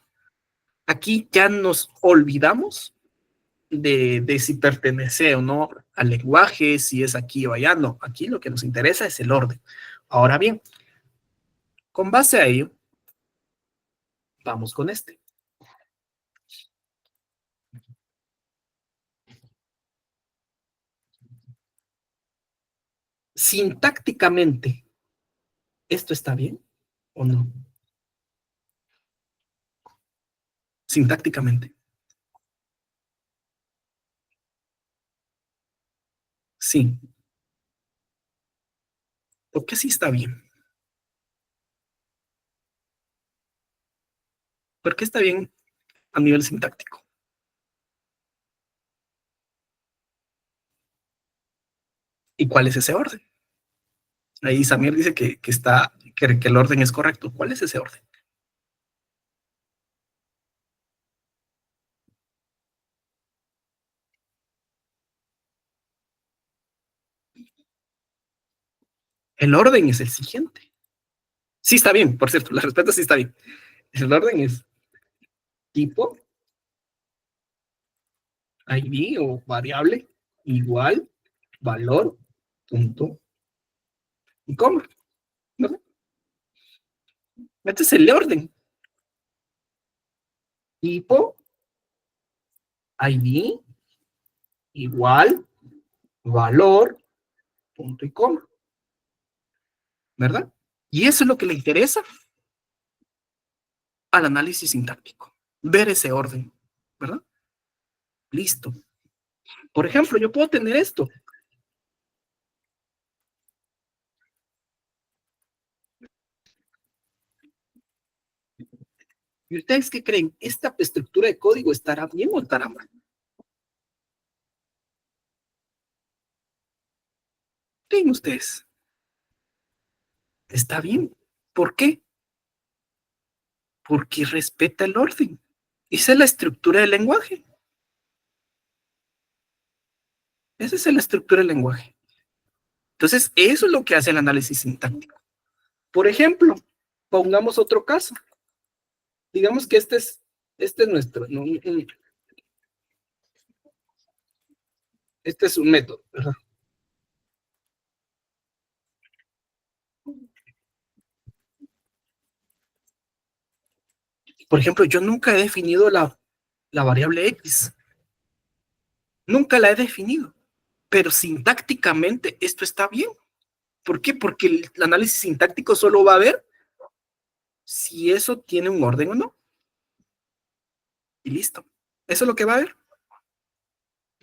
Speaker 2: Aquí ya nos olvidamos de si pertenece o no al lenguaje, si es aquí o allá. No, aquí lo que nos interesa es el orden. Ahora bien, con base a ello, vamos con este. Sintácticamente, ¿esto está bien o no? Sintácticamente. Sí. ¿Por qué sí está bien? ¿Por qué está bien a nivel sintáctico? ¿Y cuál es ese orden? Ahí Samir dice que el orden es correcto. ¿Cuál es ese orden? El orden es el siguiente. Sí está bien, por cierto, la respuesta sí está bien. El orden es tipo, ID o variable, igual, valor, punto y coma, ¿no? Este es el orden. Tipo, ID, igual, valor, punto y coma, ¿verdad? Y eso es lo que le interesa al análisis sintáctico, ver ese orden, ¿verdad? Listo. Por ejemplo, yo puedo tener esto. ¿Y ustedes qué creen? ¿Esta estructura de código estará bien o estará mal? ¿Qué creen ustedes? Está bien. ¿Por qué? Porque respeta el orden. Esa es la estructura del lenguaje. Esa es la estructura del lenguaje. Entonces, eso es lo que hace el análisis sintáctico. Por ejemplo, pongamos otro caso. Digamos que este es nuestro, ¿no? Este es un método, ¿verdad? Por ejemplo, yo nunca he definido la variable X. Nunca la he definido. Pero sintácticamente esto está bien. ¿Por qué? Porque el análisis sintáctico solo va a ver si eso tiene un orden o no. Y listo. Eso es lo que va a ver.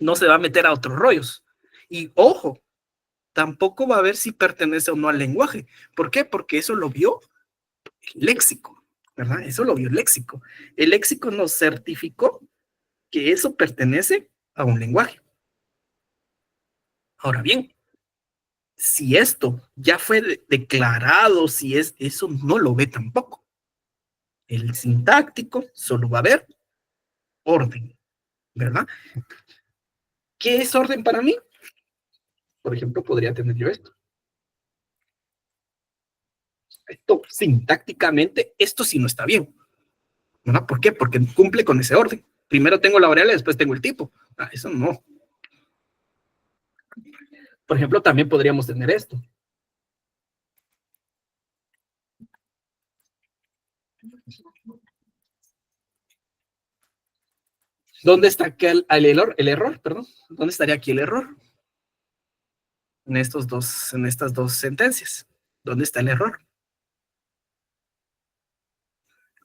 Speaker 2: No se va a meter a otros rollos. Y ojo, tampoco va a ver si pertenece o no al lenguaje. ¿Por qué? Porque eso lo vio el léxico, ¿verdad? Eso lo vio el léxico. El léxico nos certificó que eso pertenece a un lenguaje. Ahora bien, si esto ya fue declarado, si es eso, no lo ve tampoco. El sintáctico solo va a ver orden, ¿verdad? ¿Qué es orden para mí? Por ejemplo, podría tener yo esto. Esto sintácticamente, esto sí no está bien, ¿verdad? ¿Por qué? Porque cumple con ese orden. Primero tengo la variable, después tengo el tipo. Eso no. Por ejemplo, también podríamos tener esto. ¿Dónde está aquí el error? Perdón. ¿Dónde estaría aquí el error? En estas dos sentencias. ¿Dónde está el error?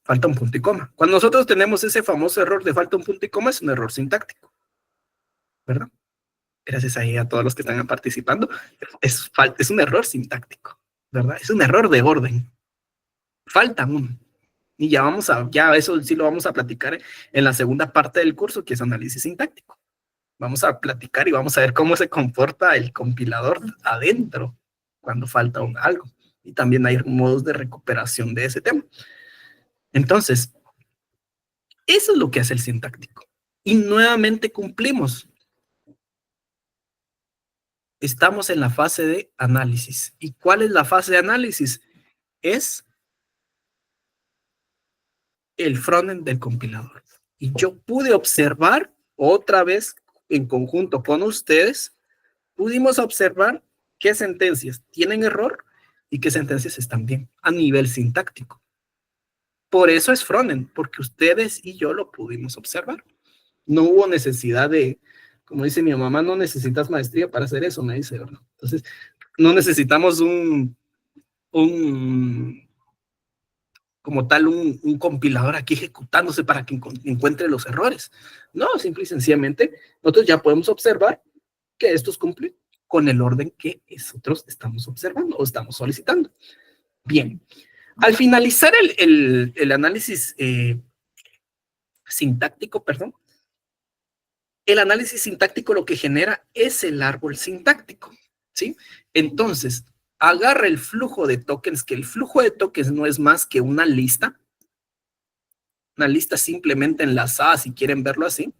Speaker 2: Falta un punto y coma. Cuando nosotros tenemos ese famoso error de falta un punto y coma, es un error sintáctico, ¿verdad? Gracias ahí a todos los que están participando. Es un error sintáctico, ¿verdad? Es un error de orden. Falta uno. Y ya eso sí lo vamos a platicar en la segunda parte del curso, que es análisis sintáctico. Vamos a platicar y vamos a ver cómo se comporta el compilador adentro cuando falta algo. Y también hay modos de recuperación de ese tema. Entonces, eso es lo que hace el sintáctico. Y nuevamente cumplimos. Estamos en la fase de análisis. ¿Y cuál es la fase de análisis? Es el frontend del compilador. Y yo pude observar otra vez en conjunto con ustedes, pudimos observar qué sentencias tienen error y qué sentencias están bien a nivel sintáctico. Por eso es frontend, porque ustedes y yo lo pudimos observar. No hubo necesidad de, como dice mi mamá, no necesitas maestría para hacer eso, me dice, ¿verdad? Entonces, no necesitamos un como tal un compilador aquí ejecutándose para que encuentre los errores. No, simple y sencillamente, nosotros ya podemos observar que estos cumplen con el orden que nosotros estamos observando o estamos solicitando. Bien, al finalizar el análisis sintáctico, perdón, el análisis sintáctico lo que genera es el árbol sintáctico, ¿sí? Entonces, agarra el flujo de tokens, que el flujo de tokens no es más que una lista simplemente enlazada, si quieren verlo así,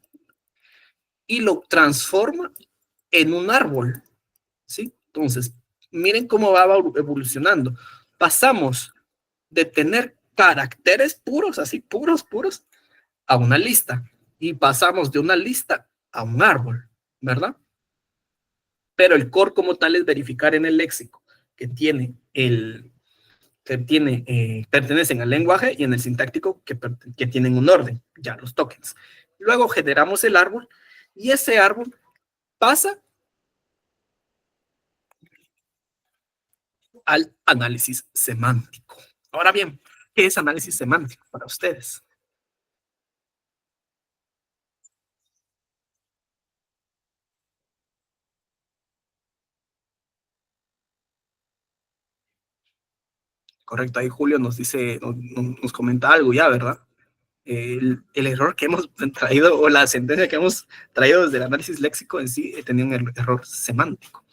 Speaker 2: y lo transforma en un árbol, ¿sí? Entonces, miren cómo va evolucionando. Pasamos de tener caracteres puros, así, puros, puros, a una lista. Y pasamos de una lista a un árbol, ¿verdad? Pero el core como tal es verificar en el léxico que tiene pertenecen al lenguaje y en el sintáctico que tienen un orden, ya los tokens. Luego generamos el árbol y ese árbol pasa al análisis semántico. Ahora bien, ¿qué es análisis semántico para ustedes? Correcto, ahí Julio nos dice, nos comenta algo ya, ¿verdad? el error que hemos traído, o la sentencia que hemos traído desde el análisis léxico en sí, tenía un error semántico.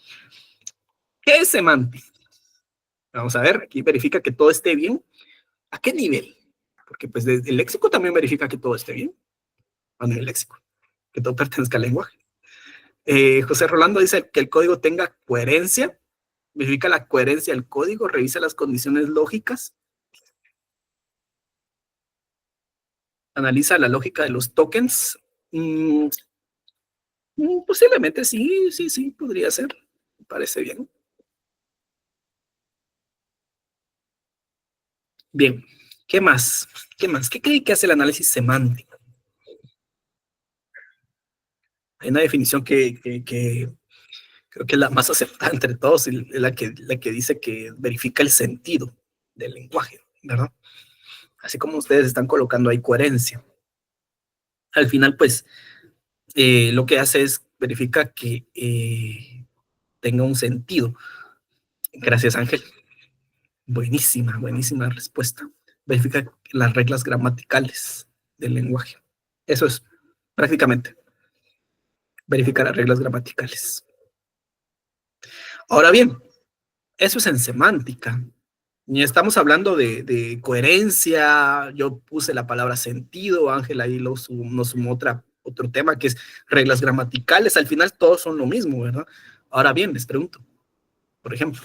Speaker 2: ¿Qué es semántico? Vamos a ver, aquí verifica que todo esté bien. ¿A qué nivel? Porque pues desde el léxico también verifica que todo esté bien, a nivel léxico, que todo pertenezca al lenguaje. José Rolando dice que el código tenga coherencia, verifica la coherencia del código, revisa las condiciones lógicas, analiza la lógica de los tokens. Posiblemente sí, podría ser. Me parece bien. Bien, ¿qué más? ¿Qué más? ¿Qué cree que hace el análisis semántico? Hay una definición que creo que es la más aceptada entre todos, y la que dice que verifica el sentido del lenguaje, ¿verdad? Así como ustedes están colocando ahí coherencia. Al final, pues, lo que hace es verifica que tenga un sentido. Gracias, Ángel. Buenísima respuesta. Verifica las reglas gramaticales del lenguaje. Eso es, prácticamente, verificar las reglas gramaticales. Ahora bien, eso es en semántica. Y estamos hablando de coherencia. Yo puse la palabra sentido, Ángel ahí nos sumó otro tema que es reglas gramaticales. Al final todos son lo mismo, ¿verdad? Ahora bien, les pregunto, por ejemplo,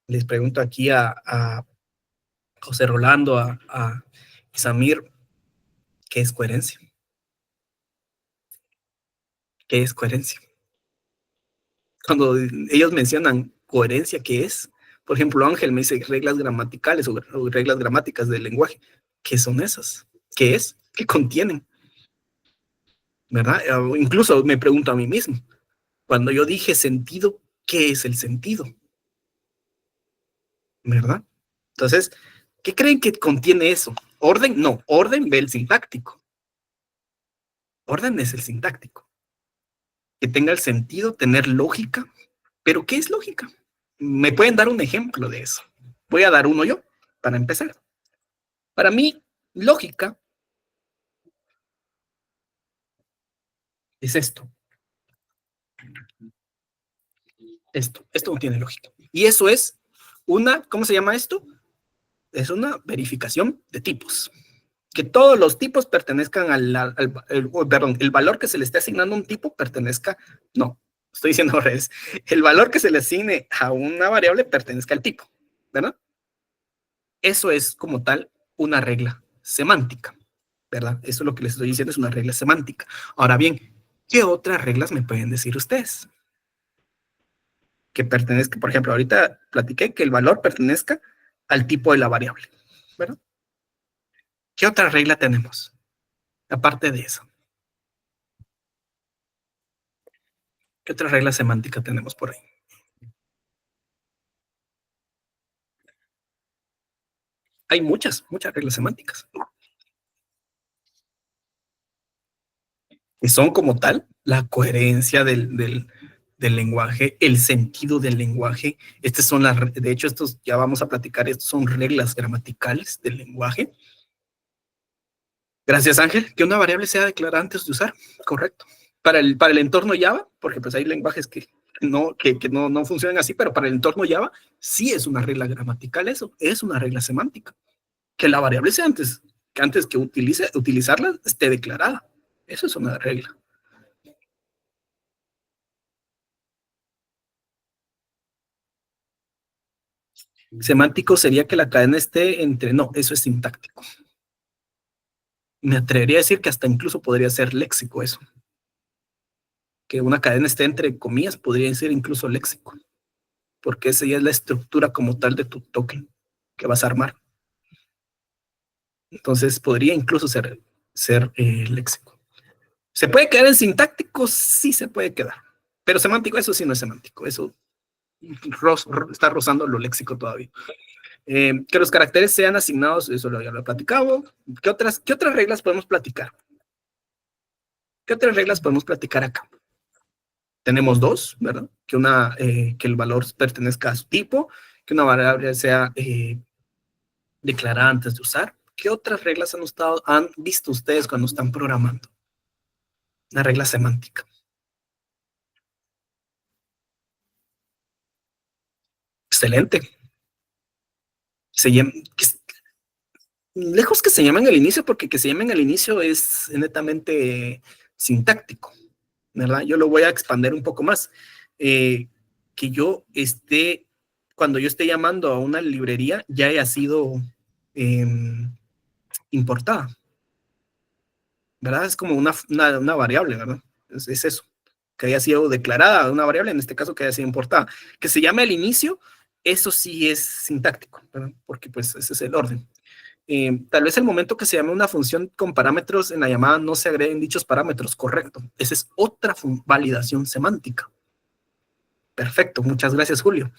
Speaker 2: les pregunto aquí a José Rolando, a Samir, ¿qué es coherencia? ¿Qué es coherencia? Cuando ellos mencionan coherencia, ¿qué es? Por ejemplo, Ángel me dice reglas gramaticales o reglas gramáticas del lenguaje. ¿Qué son esas? ¿Qué es? ¿Qué contienen? ¿Verdad? Incluso me pregunto a mí mismo, cuando yo dije sentido, ¿qué es el sentido? ¿Verdad? Entonces, ¿qué creen que contiene eso? ¿Orden? No, orden ve el sintáctico. Orden es el sintáctico. Que tenga el sentido, tener lógica. ¿Pero qué es lógica? ¿Me pueden dar un ejemplo de eso? Voy a dar uno yo, para empezar. Para mí, lógica es esto. Esto no tiene lógica. Y eso es ¿cómo se llama esto? Es una verificación de tipos. Que todos los tipos pertenezcan perdón, el valor que se le esté asignando a un tipo pertenezca, no, estoy diciendo al revés, el valor que se le asigne a una variable pertenezca al tipo, ¿verdad? Eso es como tal una regla semántica, ¿verdad? Eso es lo que les estoy diciendo, es una regla semántica. Ahora bien, ¿qué otras reglas me pueden decir ustedes? Que pertenezca, por ejemplo, ahorita platiqué que el valor pertenezca al tipo de la variable, ¿verdad? ¿Qué otra regla tenemos? Aparte de eso, ¿qué otra regla semántica tenemos por ahí? Hay muchas reglas semánticas. Y son como tal la coherencia del lenguaje, el sentido del lenguaje. De hecho, estos ya vamos a platicar, estos son reglas gramaticales del lenguaje. Gracias, Ángel. Que una variable sea declarada antes de usar, correcto. Para el entorno Java, porque pues hay lenguajes que no funcionan así, pero para el entorno Java sí es una regla gramatical eso, es una regla semántica. Que la variable sea antes que utilizarla esté declarada. Eso es una regla. Semántico sería que la cadena esté entre, no, eso es sintáctico. Me atrevería a decir que hasta incluso podría ser léxico eso. Que una cadena esté entre comillas podría ser incluso léxico, porque esa ya es la estructura como tal de tu token que vas a armar. Entonces podría incluso ser léxico. ¿Se puede quedar en sintáctico? Sí se puede quedar. Pero semántico, eso sí no es semántico. Eso está rozando lo léxico todavía. Que los caracteres sean asignados, eso ya lo he platicado. ¿Qué otras reglas podemos platicar? ¿Qué otras reglas podemos platicar acá? Tenemos dos, ¿verdad? Que el valor pertenezca a su tipo, que una variable sea declarada antes de usar. ¿Qué otras reglas han visto ustedes cuando están programando? Una regla semántica. Excelente. Lejos que se llamen al inicio, porque que se llamen al inicio es netamente sintáctico, ¿verdad? Yo lo voy a expandir un poco más. Que yo cuando yo esté llamando a una librería, ya haya sido importada, ¿verdad? Es como una variable, ¿verdad? Es eso, que haya sido declarada una variable, en este caso que haya sido importada. Que se llame al inicio, eso sí es sintáctico, ¿verdad? Porque pues ese es el orden. Tal vez el momento que se llame una función con parámetros en la llamada no se agreguen dichos parámetros, correcto. Esa es otra validación semántica. Perfecto, muchas gracias, Julio.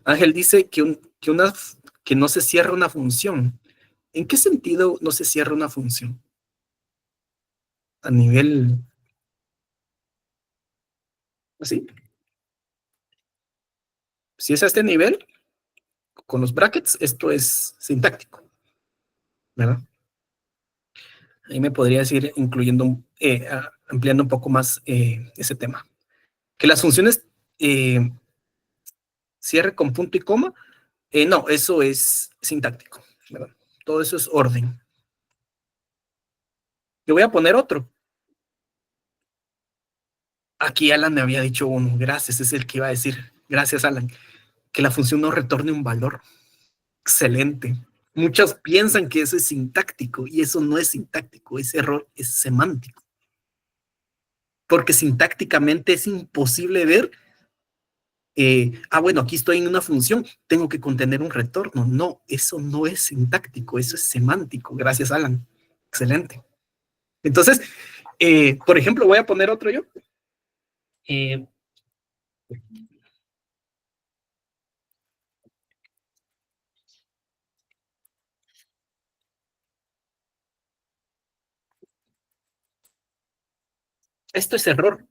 Speaker 2: Ángel dice que no se cierra una función. ¿En qué sentido no se cierra una función? A nivel así. Si es a este nivel, con los brackets, esto es sintáctico, ¿verdad? Ahí me podrías ir ampliando un poco más ese tema. Que las funciones cierre con punto y coma, no, eso es sintáctico, ¿verdad? Todo eso es orden. Le voy a poner otro. Aquí Alan me había dicho uno, gracias, es el que iba a decir. Gracias, Alan. Que la función no retorne un valor. Excelente. Muchos piensan que eso es sintáctico y eso no es sintáctico, ese error es semántico. Porque sintácticamente es imposible ver, bueno, aquí estoy en una función, tengo que contener un retorno. No, eso no es sintáctico, eso es semántico. Gracias, Alan. Excelente. Entonces, por ejemplo, voy a poner otro yo. Esto es error.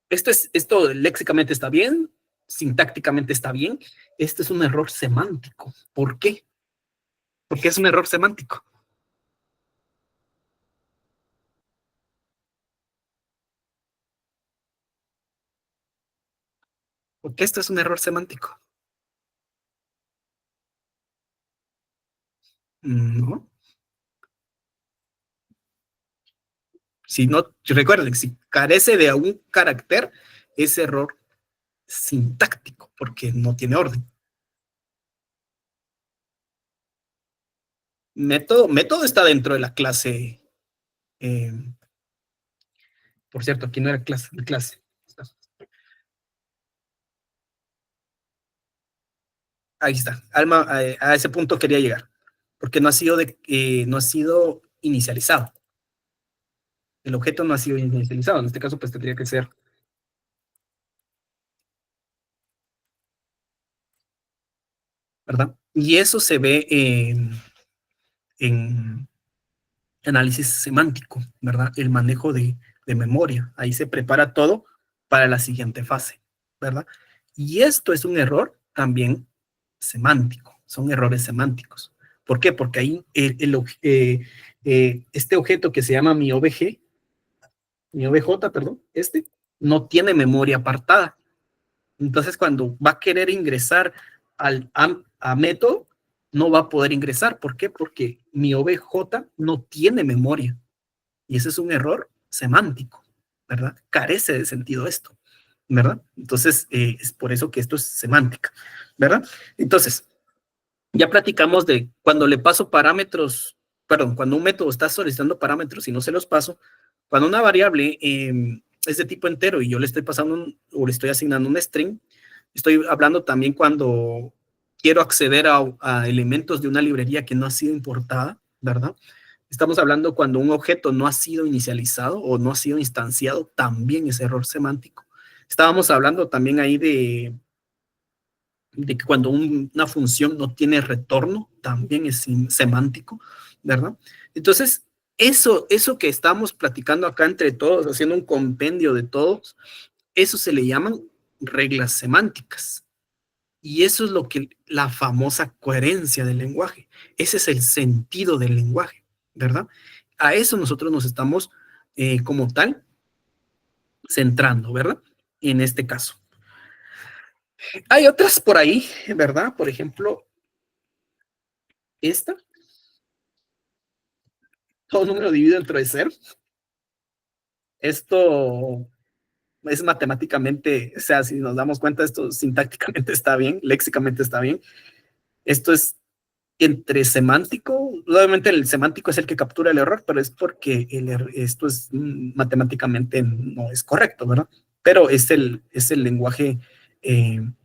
Speaker 2: Esto léxicamente está bien, sintácticamente está bien. Este es un error semántico. ¿Por qué? Porque es un error semántico. Porque esto es un error semántico. No. Si no, recuerden, si carece de un carácter, es error sintáctico, porque no tiene orden. Método está dentro de la clase. Por cierto, aquí no era clase. Ahí está. Alma, a ese punto quería llegar, porque no ha sido inicializado. El objeto no ha sido inicializado. En este caso, pues tendría que ser, ¿verdad? Y eso se ve en análisis semántico, ¿verdad? El manejo de memoria. Ahí se prepara todo para la siguiente fase, ¿verdad? Y esto es un error también semántico. Son errores semánticos. ¿Por qué? Porque ahí este objeto que se llama mi OBJ, perdón, no tiene memoria apartada. Entonces, cuando va a querer ingresar a método, no va a poder ingresar. ¿Por qué? Porque mi OBJ no tiene memoria. Y ese es un error semántico, ¿verdad? Carece de sentido esto, ¿verdad? Entonces, es por eso que esto es semántica, ¿verdad? Entonces, ya platicamos de cuando le paso parámetros, perdón, cuando un método está solicitando parámetros y no se los paso, cuando una variable es de tipo entero y yo le estoy pasando o le estoy asignando un string, estoy hablando también cuando quiero acceder a elementos de una librería que no ha sido importada, ¿verdad? Estamos hablando cuando un objeto no ha sido inicializado o no ha sido instanciado, también es error semántico. Estábamos hablando también ahí de que cuando una función no tiene retorno, también es semántico, ¿verdad? Entonces, eso que estamos platicando acá entre todos, haciendo un compendio de todos, eso se le llaman reglas semánticas. Y eso es lo que la famosa coherencia del lenguaje. Ese es el sentido del lenguaje, ¿verdad? A eso nosotros nos estamos como tal centrando, ¿verdad? En este caso. Hay otras por ahí, ¿verdad? Por ejemplo, esta, todo número dividido entre cero. Esto es matemáticamente, o sea, si nos damos cuenta, esto sintácticamente está bien, léxicamente está bien. Esto es entre semántico, obviamente el semántico es el que captura el error, pero es porque esto es matemáticamente no es correcto, ¿verdad? Pero es el lenguaje en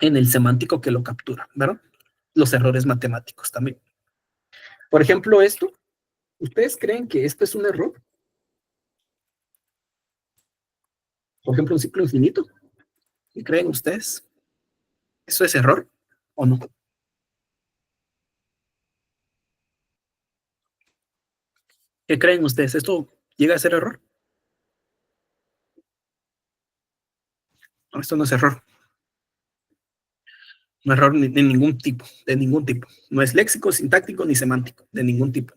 Speaker 2: el semántico que lo captura, ¿verdad? Los errores matemáticos también. Por ejemplo, esto, ¿ustedes creen que esto es un error? Por ejemplo, un ciclo infinito. ¿Qué creen ustedes? ¿Eso es error o no? ¿Qué creen ustedes? ¿Esto llega a ser error? No, esto no es error. No es error de ningún tipo, de ningún tipo. No es léxico, sintáctico ni semántico, de ningún tipo.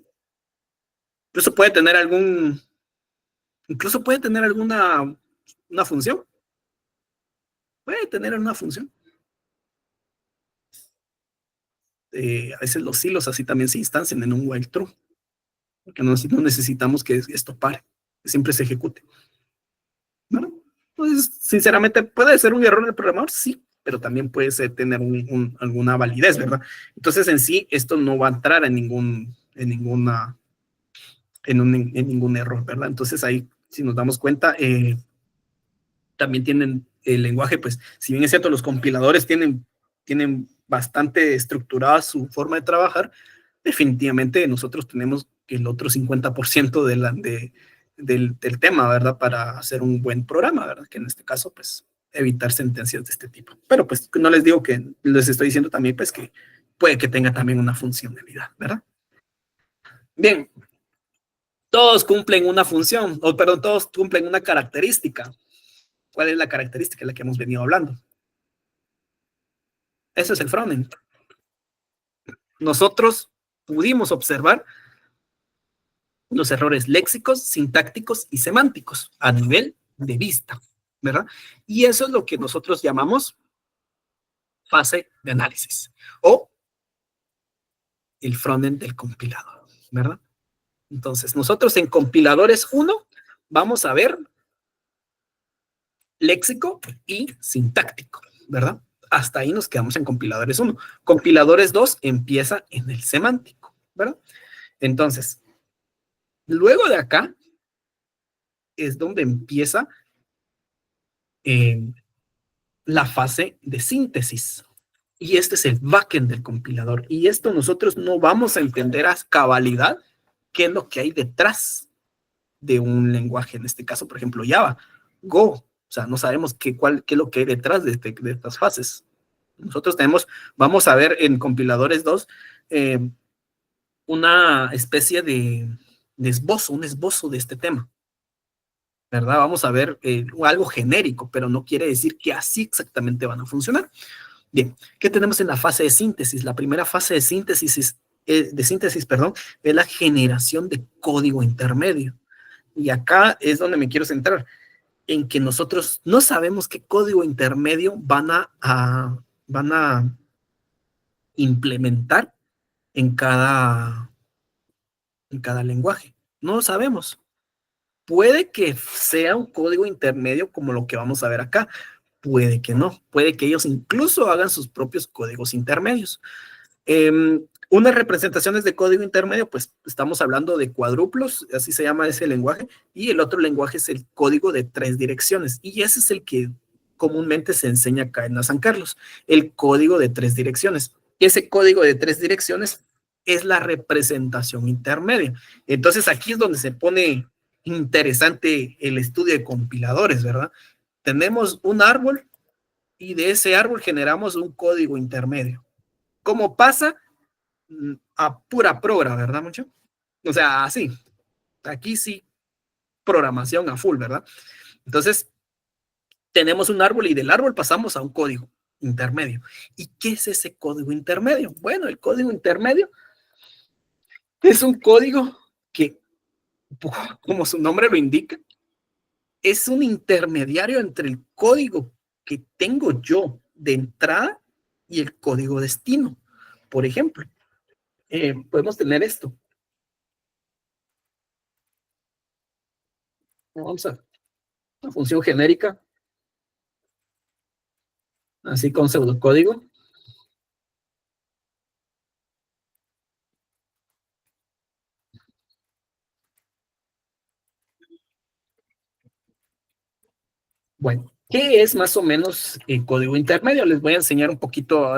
Speaker 2: Incluso puede tener incluso puede tener alguna una función. Puede tener una función. A veces los hilos así también se instancian en un while true, porque no necesitamos que esto pare, que siempre se ejecute. Bueno, pues sinceramente puede ser un error del programador, sí, pero también puede ser tener alguna validez, ¿verdad? Entonces en sí esto no va a entrar en ningún error, ¿verdad? Entonces ahí, si nos damos cuenta, también tienen el lenguaje, pues, si bien es cierto, los compiladores tienen bastante estructurada su forma de trabajar, definitivamente nosotros tenemos el otro 50% del tema, ¿verdad? Para hacer un buen programa, ¿verdad? Que en este caso, pues, evitar sentencias de este tipo. Pero, pues, no les digo que, les estoy diciendo también, pues, que puede que tenga también una funcionalidad, ¿verdad? Bien, todos cumplen una función, o perdón, todos cumplen una característica. ¿Cuál es la característica de la que hemos venido hablando? Eso es el frontend. Nosotros pudimos observar los errores léxicos, sintácticos y semánticos a nivel de vista, ¿verdad? Y eso es lo que nosotros llamamos fase de análisis o el frontend del compilador, ¿verdad? Entonces, nosotros en compiladores 1 vamos a ver léxico y sintáctico, ¿verdad? Hasta ahí nos quedamos en compiladores 1. Compiladores 2 empieza en el semántico, ¿verdad? Entonces, luego de acá es donde empieza la fase de síntesis. Y este es el backend del compilador. Y esto nosotros no vamos a entender a cabalidad qué es lo que hay detrás de un lenguaje, en este caso, por ejemplo, Java, Go. O sea, no sabemos qué es lo que hay detrás de estas fases. Nosotros vamos a ver en compiladores 2 una especie de esbozo, un esbozo de este tema, ¿verdad? Vamos a ver algo genérico, pero no quiere decir que así exactamente van a funcionar. Bien, ¿qué tenemos en la fase de síntesis? La primera fase de síntesis perdón, es la generación de código intermedio. Y acá es donde me quiero centrar, en que nosotros no sabemos qué código intermedio van a implementar en cada lenguaje. No lo sabemos. Puede que sea un código intermedio como lo que vamos a ver acá. Puede que no. Puede que ellos incluso hagan sus propios códigos intermedios. Unas representaciones de código intermedio, pues estamos hablando de cuadruplos, así se llama ese lenguaje, y el otro lenguaje es el código de 3 direcciones, y ese es el que comúnmente se enseña acá en la San Carlos, el código de 3 direcciones. Y ese código de 3 direcciones es la representación intermedia. Entonces aquí es donde se pone interesante el estudio de compiladores, ¿verdad? Tenemos un árbol y de ese árbol generamos un código intermedio. ¿Cómo pasa? A pura progra, ¿verdad, mucho? O sea, así. Aquí sí, programación a full, ¿verdad? Entonces, tenemos un árbol y del árbol pasamos a un código. intermedio. ¿Y qué es ese código intermedio? Bueno, el código intermedio es un código que, como su nombre lo indica, es un intermediario entre el código que tengo yo de entrada y el código destino. Por ejemplo, podemos tener esto. Vamos a una función genérica, así con pseudocódigo. Bueno, ¿qué es más o menos el código intermedio? Les voy a enseñar un poquito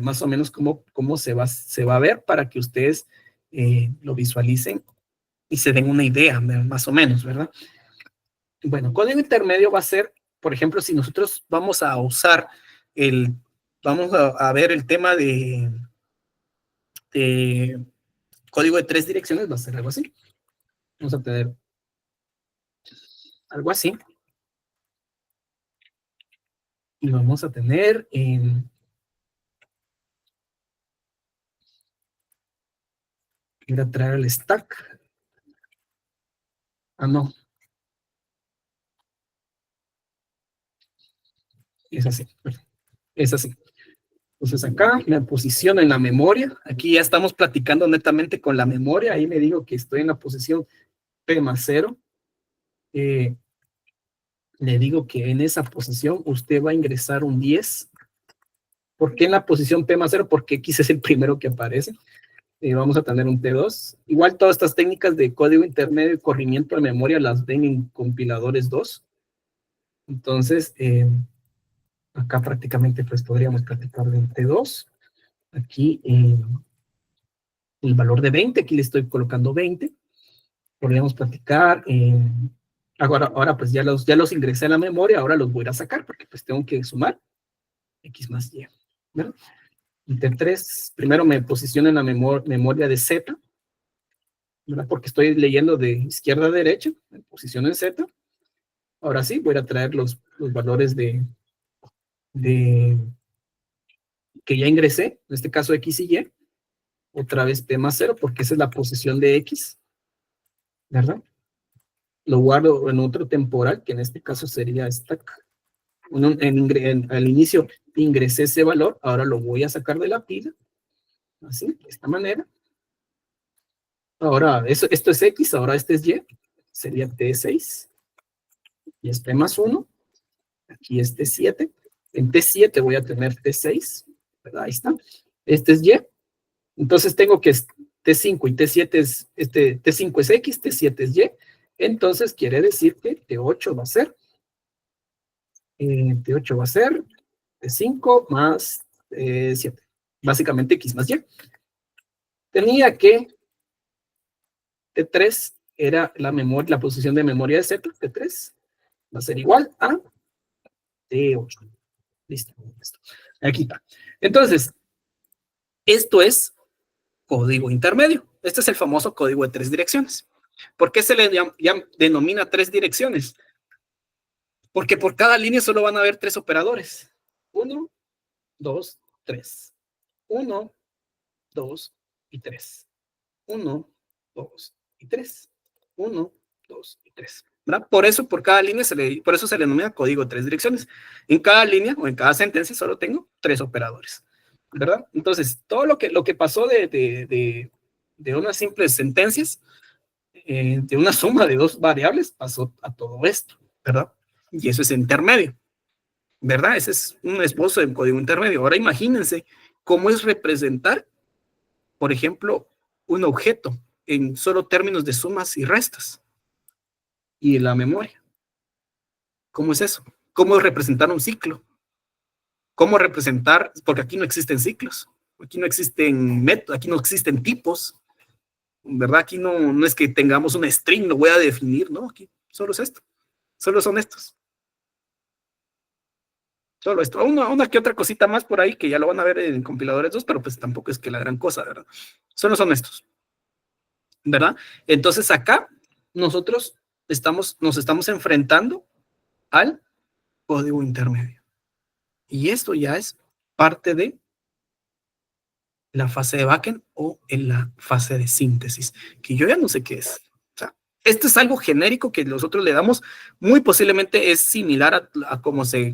Speaker 2: más o menos cómo se va a ver para que ustedes lo visualicen y se den una idea, más o menos, ¿verdad? Bueno, código intermedio va a ser, por ejemplo, si nosotros vamos a usar vamos a ver el tema de código de 3 direcciones, va a ser algo así. Vamos a tener algo así. Y vamos a tener ir a traer el stack. Ah, no. Es así. Es así. Entonces acá me posiciono en la memoria. Aquí ya estamos platicando netamente con la memoria. Ahí me digo que estoy en la posición P más 0. Le digo que en esa posición usted va a ingresar un 10. ¿Por qué en la posición P más 0? Porque X es el primero que aparece. Vamos a tener un T2. Igual todas estas técnicas de código intermedio y corrimiento de memoria las ven en compiladores 2. Entonces, acá prácticamente pues podríamos platicar de un T2. Aquí el valor de 20, aquí le estoy colocando 20. Podríamos platicar. Ahora pues ya los ingresé a la memoria, ahora los voy a sacar porque pues tengo que sumar X más Y. ¿Verdad? Y T3, primero me posiciono en la memoria de Z, ¿verdad? Porque estoy leyendo de izquierda a derecha, me posiciono en Z. Ahora sí, voy a traer los valores de que ya ingresé, en este caso X y Y, otra vez P más 0, porque esa es la posición de X, ¿verdad? Lo guardo en otro temporal, que en este caso sería stack. Al inicio ingresé ese valor, ahora lo voy a sacar de la pila, así, de esta manera. Ahora, esto es X, ahora este es Y, sería T6, y es P más 1, aquí es T7, en T7 voy a tener T6, ¿verdad? Ahí está, este es Y, entonces tengo que T5 y T7 T5 es X, T7 es Y, entonces quiere decir que T8 va a ser, T8 va a ser T5 más 7, básicamente X más Y. Tenía que T3 era la posición de memoria de Z, T3 va a ser igual a T8. Listo. Aquí está. Entonces, esto es código intermedio. Este es el famoso código de 3 direcciones. ¿Por qué se le denomina 3 direcciones? Porque por cada línea solo van a haber 3 operadores. 1, 2, 3. 1, 2 y 3. 1, 2 y 3. 1, 2 y 3. ¿Verdad? Por eso, por cada línea, por eso se le denomina código de 3 direcciones. En cada línea o en cada sentencia solo tengo 3 operadores. ¿Verdad? Entonces, todo lo que pasó de unas simples sentencias, de una suma de 2 variables, pasó a todo esto, ¿verdad? Y eso es intermedio, ¿verdad? Ese es un esbozo de código intermedio. Ahora imagínense cómo es representar, por ejemplo, un objeto en solo términos de sumas y restas y en la memoria. ¿Cómo es eso? ¿Cómo representar un ciclo? ¿Cómo representar? Porque aquí no existen ciclos, aquí no existen métodos, aquí no existen tipos, ¿verdad? Aquí no es que tengamos un string, lo voy a definir, ¿no? Aquí solo es esto, solo son estos. Solo esto, una que otra cosita más por ahí que ya lo van a ver en compiladores 2, pero pues tampoco es que la gran cosa, ¿verdad? Solo son estos, ¿verdad? Entonces acá nosotros nos estamos enfrentando al código intermedio. Y esto ya es parte de la fase de backend o en la fase de síntesis, que yo ya no sé qué es. O sea, esto es algo genérico que nosotros le damos, muy posiblemente es similar a cómo se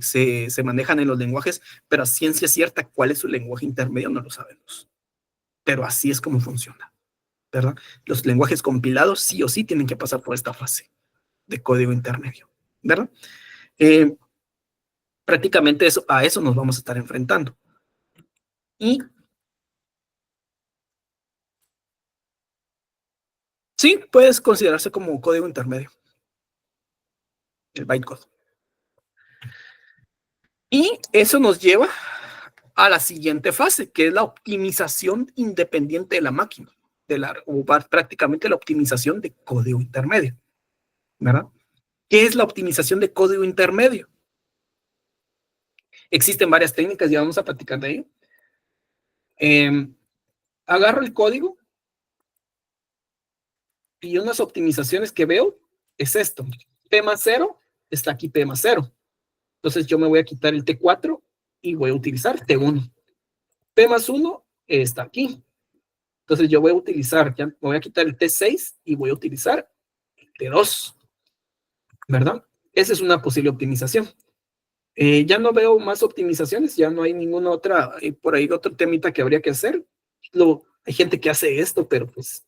Speaker 2: manejan en los lenguajes, pero a ciencia cierta, ¿cuál es su lenguaje intermedio? No lo sabemos. Pero así es como funciona, ¿verdad? Los lenguajes compilados sí o sí tienen que pasar por esta fase de código intermedio, ¿verdad? Prácticamente a eso nos vamos a estar enfrentando. Y sí, puedes considerarse como código intermedio, el bytecode. Y eso nos lleva a la siguiente fase, que es la optimización independiente de la máquina, o prácticamente la optimización de código intermedio, ¿verdad? ¿Qué es la optimización de código intermedio? Existen varias técnicas, ya vamos a platicar de ello. Agarro el código y unas optimizaciones que veo es esto. P más 0 está aquí P más 0. Entonces yo me voy a quitar el T4 y voy a utilizar T1. P más 1 está aquí. Entonces yo voy a utilizar, ya me voy a quitar el T6 y voy a utilizar el T2, ¿verdad? Esa es una posible optimización. Ya no veo más optimizaciones, ya no hay ninguna otra, por ahí otro temita que habría que hacer. Hay gente que hace esto, pero pues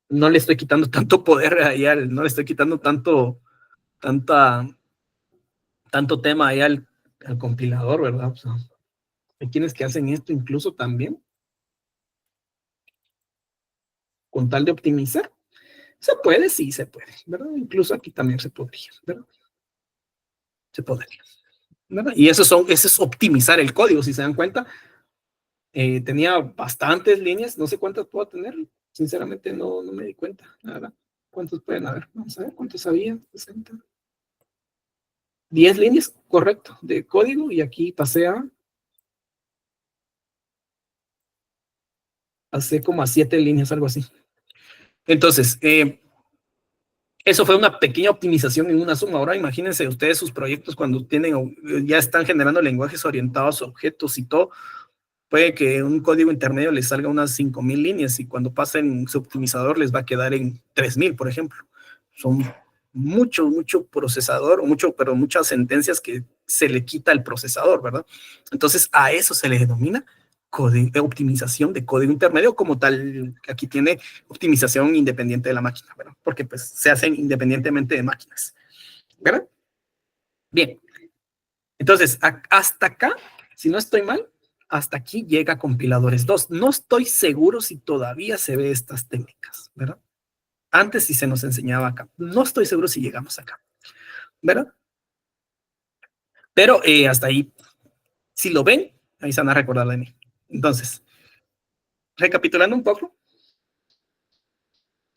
Speaker 2: no le estoy quitando tanto poder ahí, no le estoy quitando tanto tema ahí al compilador, ¿verdad? O sea, hay quienes que hacen esto incluso también con tal de optimizar. Se puede, sí, se puede, ¿verdad? Incluso aquí también se podría, ¿verdad? Se podría, ¿verdad? Y eso es optimizar el código, si se dan cuenta. Tenía bastantes líneas, no sé cuántas puedo tener, sinceramente no me di cuenta, la verdad. ¿Cuántos pueden haber? Vamos a ver, ¿cuántos había? 60. 10 líneas, correcto, de código, y aquí pasé como a 7 líneas, algo así. Entonces, eso fue una pequeña optimización en una suma. Ahora imagínense ustedes sus proyectos cuando ya están generando lenguajes orientados a objetos y todo. Puede que un código intermedio les salga unas 5,000 líneas y cuando pasen su optimizador les va a quedar en 3,000, por ejemplo. Son mucho procesador, pero muchas sentencias que se le quita al procesador, ¿verdad? Entonces a eso se le denomina optimización de código intermedio, como tal. Aquí tiene optimización independiente de la máquina, ¿verdad? Porque pues se hacen independientemente de máquinas, ¿verdad? Bien, entonces hasta acá, si no estoy mal, hasta aquí llega compiladores 2. No estoy seguro si todavía se ve estas técnicas, ¿verdad? Antes sí se nos enseñaba acá. No estoy seguro si llegamos acá, ¿verdad? Pero hasta ahí, si lo ven, ahí se van a recordar de mí. Entonces, recapitulando un poco,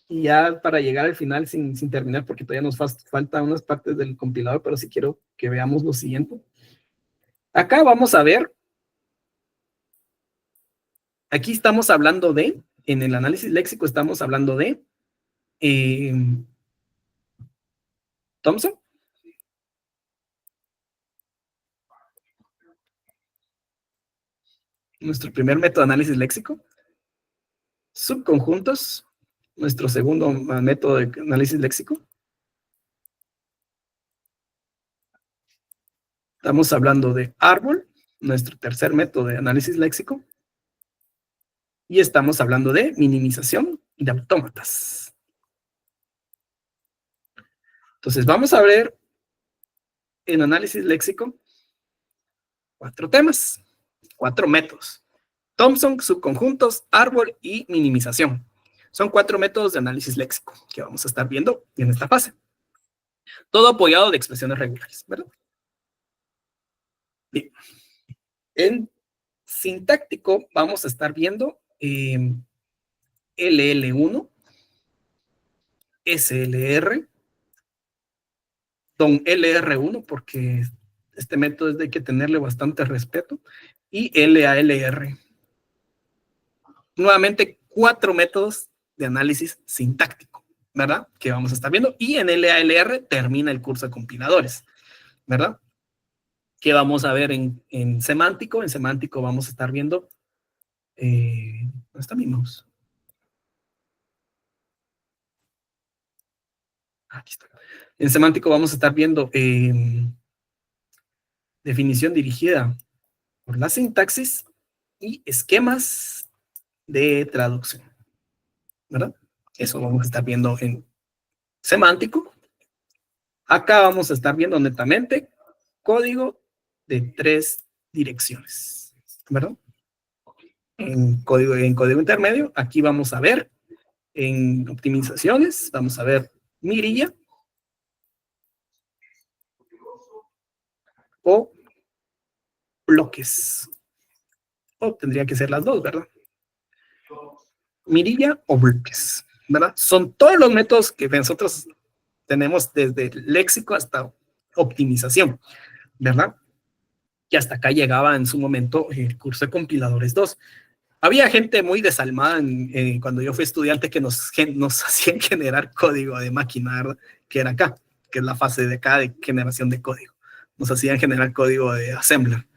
Speaker 2: y ya para llegar al final sin terminar, porque todavía nos falta unas partes del compilador, pero sí quiero que veamos lo siguiente. Acá vamos a ver, aquí estamos hablando en el análisis léxico estamos hablando de Thompson. Nuestro primer método de análisis léxico. Subconjuntos, nuestro segundo método de análisis léxico. Estamos hablando de árbol, nuestro tercer método de análisis léxico. Y estamos hablando de minimización de autómatas. Entonces, vamos a ver en análisis léxico 4 temas, 4 métodos. Thompson, subconjuntos, árbol y minimización. Son 4 métodos de análisis léxico que vamos a estar viendo en esta fase. Todo apoyado de expresiones regulares, ¿verdad? Bien. En sintáctico vamos a estar viendo LL1, SLR, don LR1, porque este método es de que tenerle bastante respeto, y LALR. Nuevamente, 4 métodos de análisis sintáctico, ¿verdad? Que vamos a estar viendo, y en LALR termina el curso de compiladores, ¿verdad? ¿Qué vamos a ver en semántico? En semántico vamos a estar viendo... ¿dónde está mi mouse? Aquí está. En semántico vamos a estar viendo definición dirigida por la sintaxis y esquemas de traducción, ¿verdad? Eso vamos a estar viendo en semántico. Acá vamos a estar viendo netamente código de 3 direcciones, ¿verdad? En código intermedio, aquí vamos a ver en optimizaciones, vamos a ver mirilla o bloques. O tendría que ser las dos, ¿verdad? Mirilla o bloques, ¿verdad? Son todos los métodos que nosotros tenemos desde léxico hasta optimización, ¿verdad? Y hasta acá llegaba en su momento el curso de compiladores 2. Había gente muy desalmada cuando yo fui estudiante que nos hacían generar código de máquina, ¿verdad? Que era acá, que es la fase de acá de generación de código. Nos hacían generar código de assembler.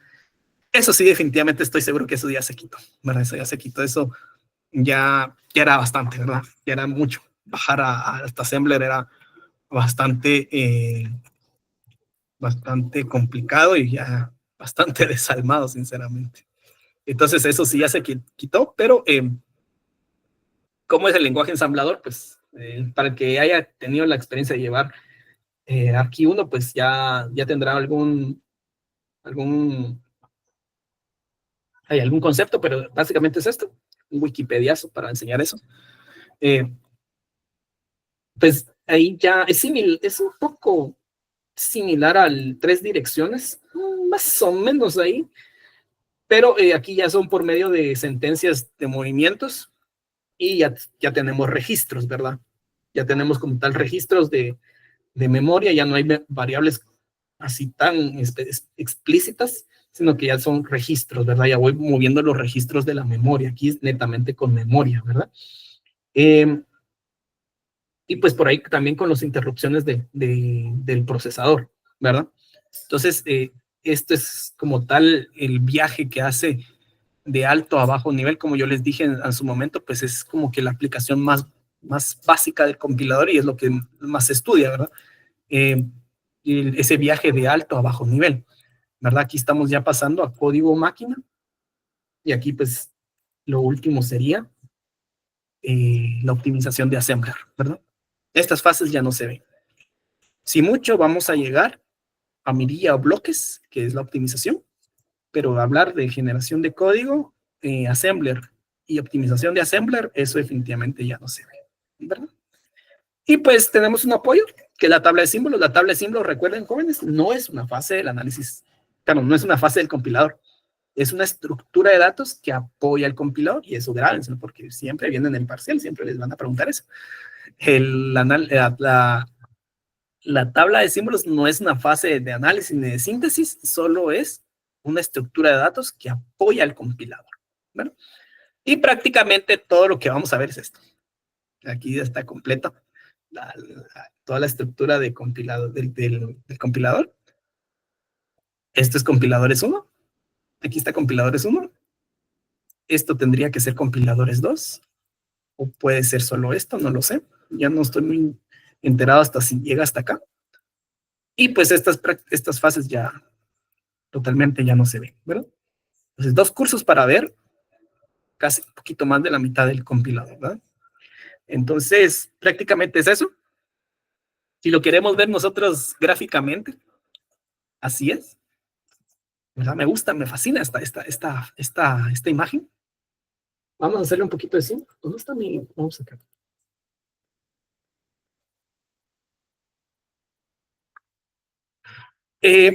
Speaker 2: Eso sí, definitivamente estoy seguro que eso ya se quitó, ¿verdad? Eso ya se quitó, eso ya era bastante, ¿verdad? Ya era mucho. Bajar hasta assembler era bastante, bastante complicado y ya bastante desalmado, sinceramente. Entonces eso sí ya se quitó, pero ¿cómo es el lenguaje ensamblador? Pues para el que haya tenido la experiencia de llevar Arqui 1, pues ya tendrá algún concepto, pero básicamente es esto, un wikipediazo para enseñar eso. Pues ahí ya es un poco similar al 3 direcciones, más o menos ahí, pero aquí ya son por medio de sentencias de movimientos y ya tenemos registros, ¿verdad? Ya tenemos como tal registros de memoria, ya no hay variables así tan explícitas, sino que ya son registros, ¿verdad? Ya voy moviendo los registros de la memoria, aquí es netamente con memoria, ¿verdad? Y pues por ahí también con las interrupciones del procesador, ¿verdad? Entonces, esto es como tal el viaje que hace de alto a bajo nivel, como yo les dije en su momento, pues es como que la aplicación más básica del compilador y es lo que más se estudia, ¿verdad? Ese viaje de alto a bajo nivel, ¿verdad? Aquí estamos ya pasando a código máquina y aquí pues lo último sería la optimización de assembler, ¿verdad? Estas fases ya no se ven. Si mucho vamos a llegar a mirilla o bloques, que es la optimización, pero hablar de generación de código, assembler y optimización de assembler, eso definitivamente ya no se ve, ¿verdad? Y pues tenemos un apoyo, que es la tabla de símbolos. La tabla de símbolos, recuerden, jóvenes, no es una fase del análisis, claro, no es una fase del compilador, es una estructura de datos que apoya el compilador, y eso grábenselo, porque siempre vienen en parcial, siempre les van a preguntar eso. La tabla de símbolos no es una fase de análisis ni de síntesis, solo es una estructura de datos que apoya al compilador, ¿verdad? Y prácticamente todo lo que vamos a ver es esto. Aquí ya está completa toda la estructura de del compilador. Esto es compiladores 1. Aquí está compiladores 1. Esto tendría que ser compiladores 2. O puede ser solo esto, no lo sé. Ya no estoy muy enterado hasta si llega hasta acá. Y pues estas fases ya totalmente ya no se ven, ¿verdad? Entonces, 2 cursos para ver casi un poquito más de la mitad del compilador, ¿verdad? Entonces, prácticamente es eso. Si lo queremos ver nosotros gráficamente, así es. ¿Verdad? Me gusta, me fascina esta imagen. Vamos a hacerle un poquito de zoom. ¿Dónde está mi? Vamos acá.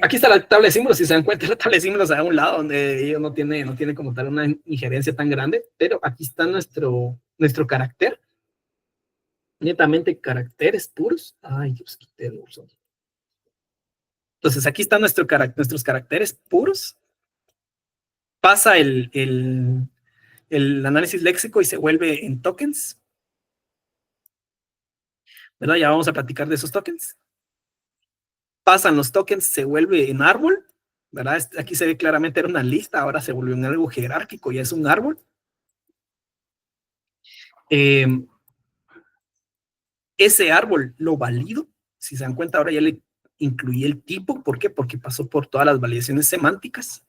Speaker 2: Aquí está la tabla de símbolos. Si se dan cuenta, la tabla de símbolos a un lado donde ellos no tiene como tal una injerencia tan grande, pero aquí está nuestro carácter. Netamente caracteres puros. Ay, Dios, quité el uso. Entonces, aquí están nuestros caracteres puros. Pasa el análisis léxico y se vuelve en tokens. ¿Verdad? Ya vamos a platicar de esos tokens. Pasan los tokens, se vuelve en árbol, ¿verdad? Aquí se ve claramente era una lista, ahora se volvió en algo jerárquico, ya es un árbol. Eh, ese árbol lo valido, si se dan cuenta, ahora ya le incluí el tipo. ¿Por qué? Porque pasó por todas las validaciones semánticas.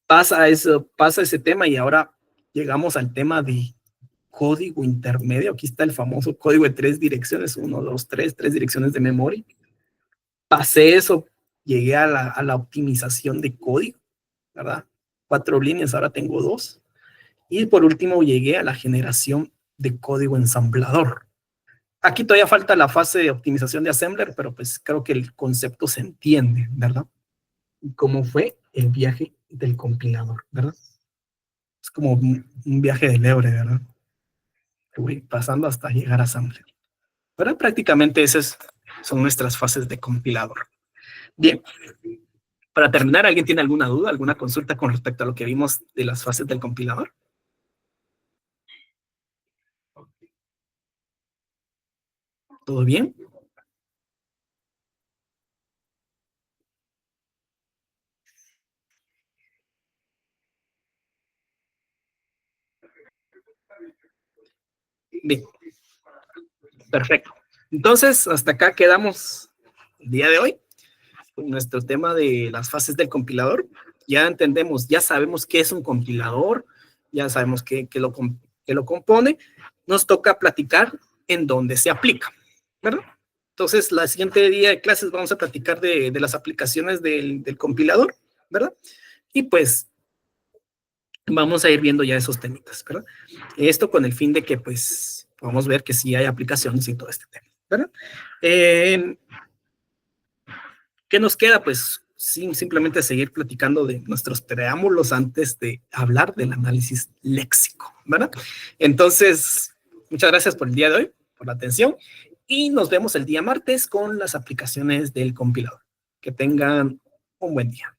Speaker 2: Pasa ese tema y ahora llegamos al tema de código intermedio. Aquí está el famoso código de 3 direcciones, 1, 2, 3, 3 direcciones de memoria. Pasé eso, llegué a la optimización de código, ¿verdad? 4 líneas, ahora tengo 2. Y por último llegué a la generación de código ensamblador. Aquí todavía falta la fase de optimización de assembler, pero pues creo que el concepto se entiende, ¿verdad? Cómo fue el viaje del compilador, ¿verdad? Es como un viaje de lebre, ¿verdad? Pasando hasta llegar a assembler. Pero prácticamente esas son nuestras fases de compilador. Bien, para terminar, ¿alguien tiene alguna duda, alguna consulta con respecto a lo que vimos de las fases del compilador? ¿Todo bien? Bien, perfecto. Entonces, hasta acá quedamos el día de hoy con nuestro tema de las fases del compilador. Ya entendemos, ya sabemos qué es un compilador, ya sabemos qué lo compone. Nos toca platicar en dónde se aplica, ¿verdad? Entonces, la siguiente día de clases vamos a platicar de las aplicaciones del compilador, ¿verdad? Y pues vamos a ir viendo ya esos temitas, ¿verdad? Esto con el fin de que pues podamos ver que sí hay aplicaciones y todo este tema, ¿verdad? ¿Qué nos queda? Pues simplemente seguir platicando de nuestros preámbulos antes de hablar del análisis léxico, ¿verdad? Entonces, muchas gracias por el día de hoy, por la atención, y nos vemos el día martes con las aplicaciones del compilador. Que tengan un buen día.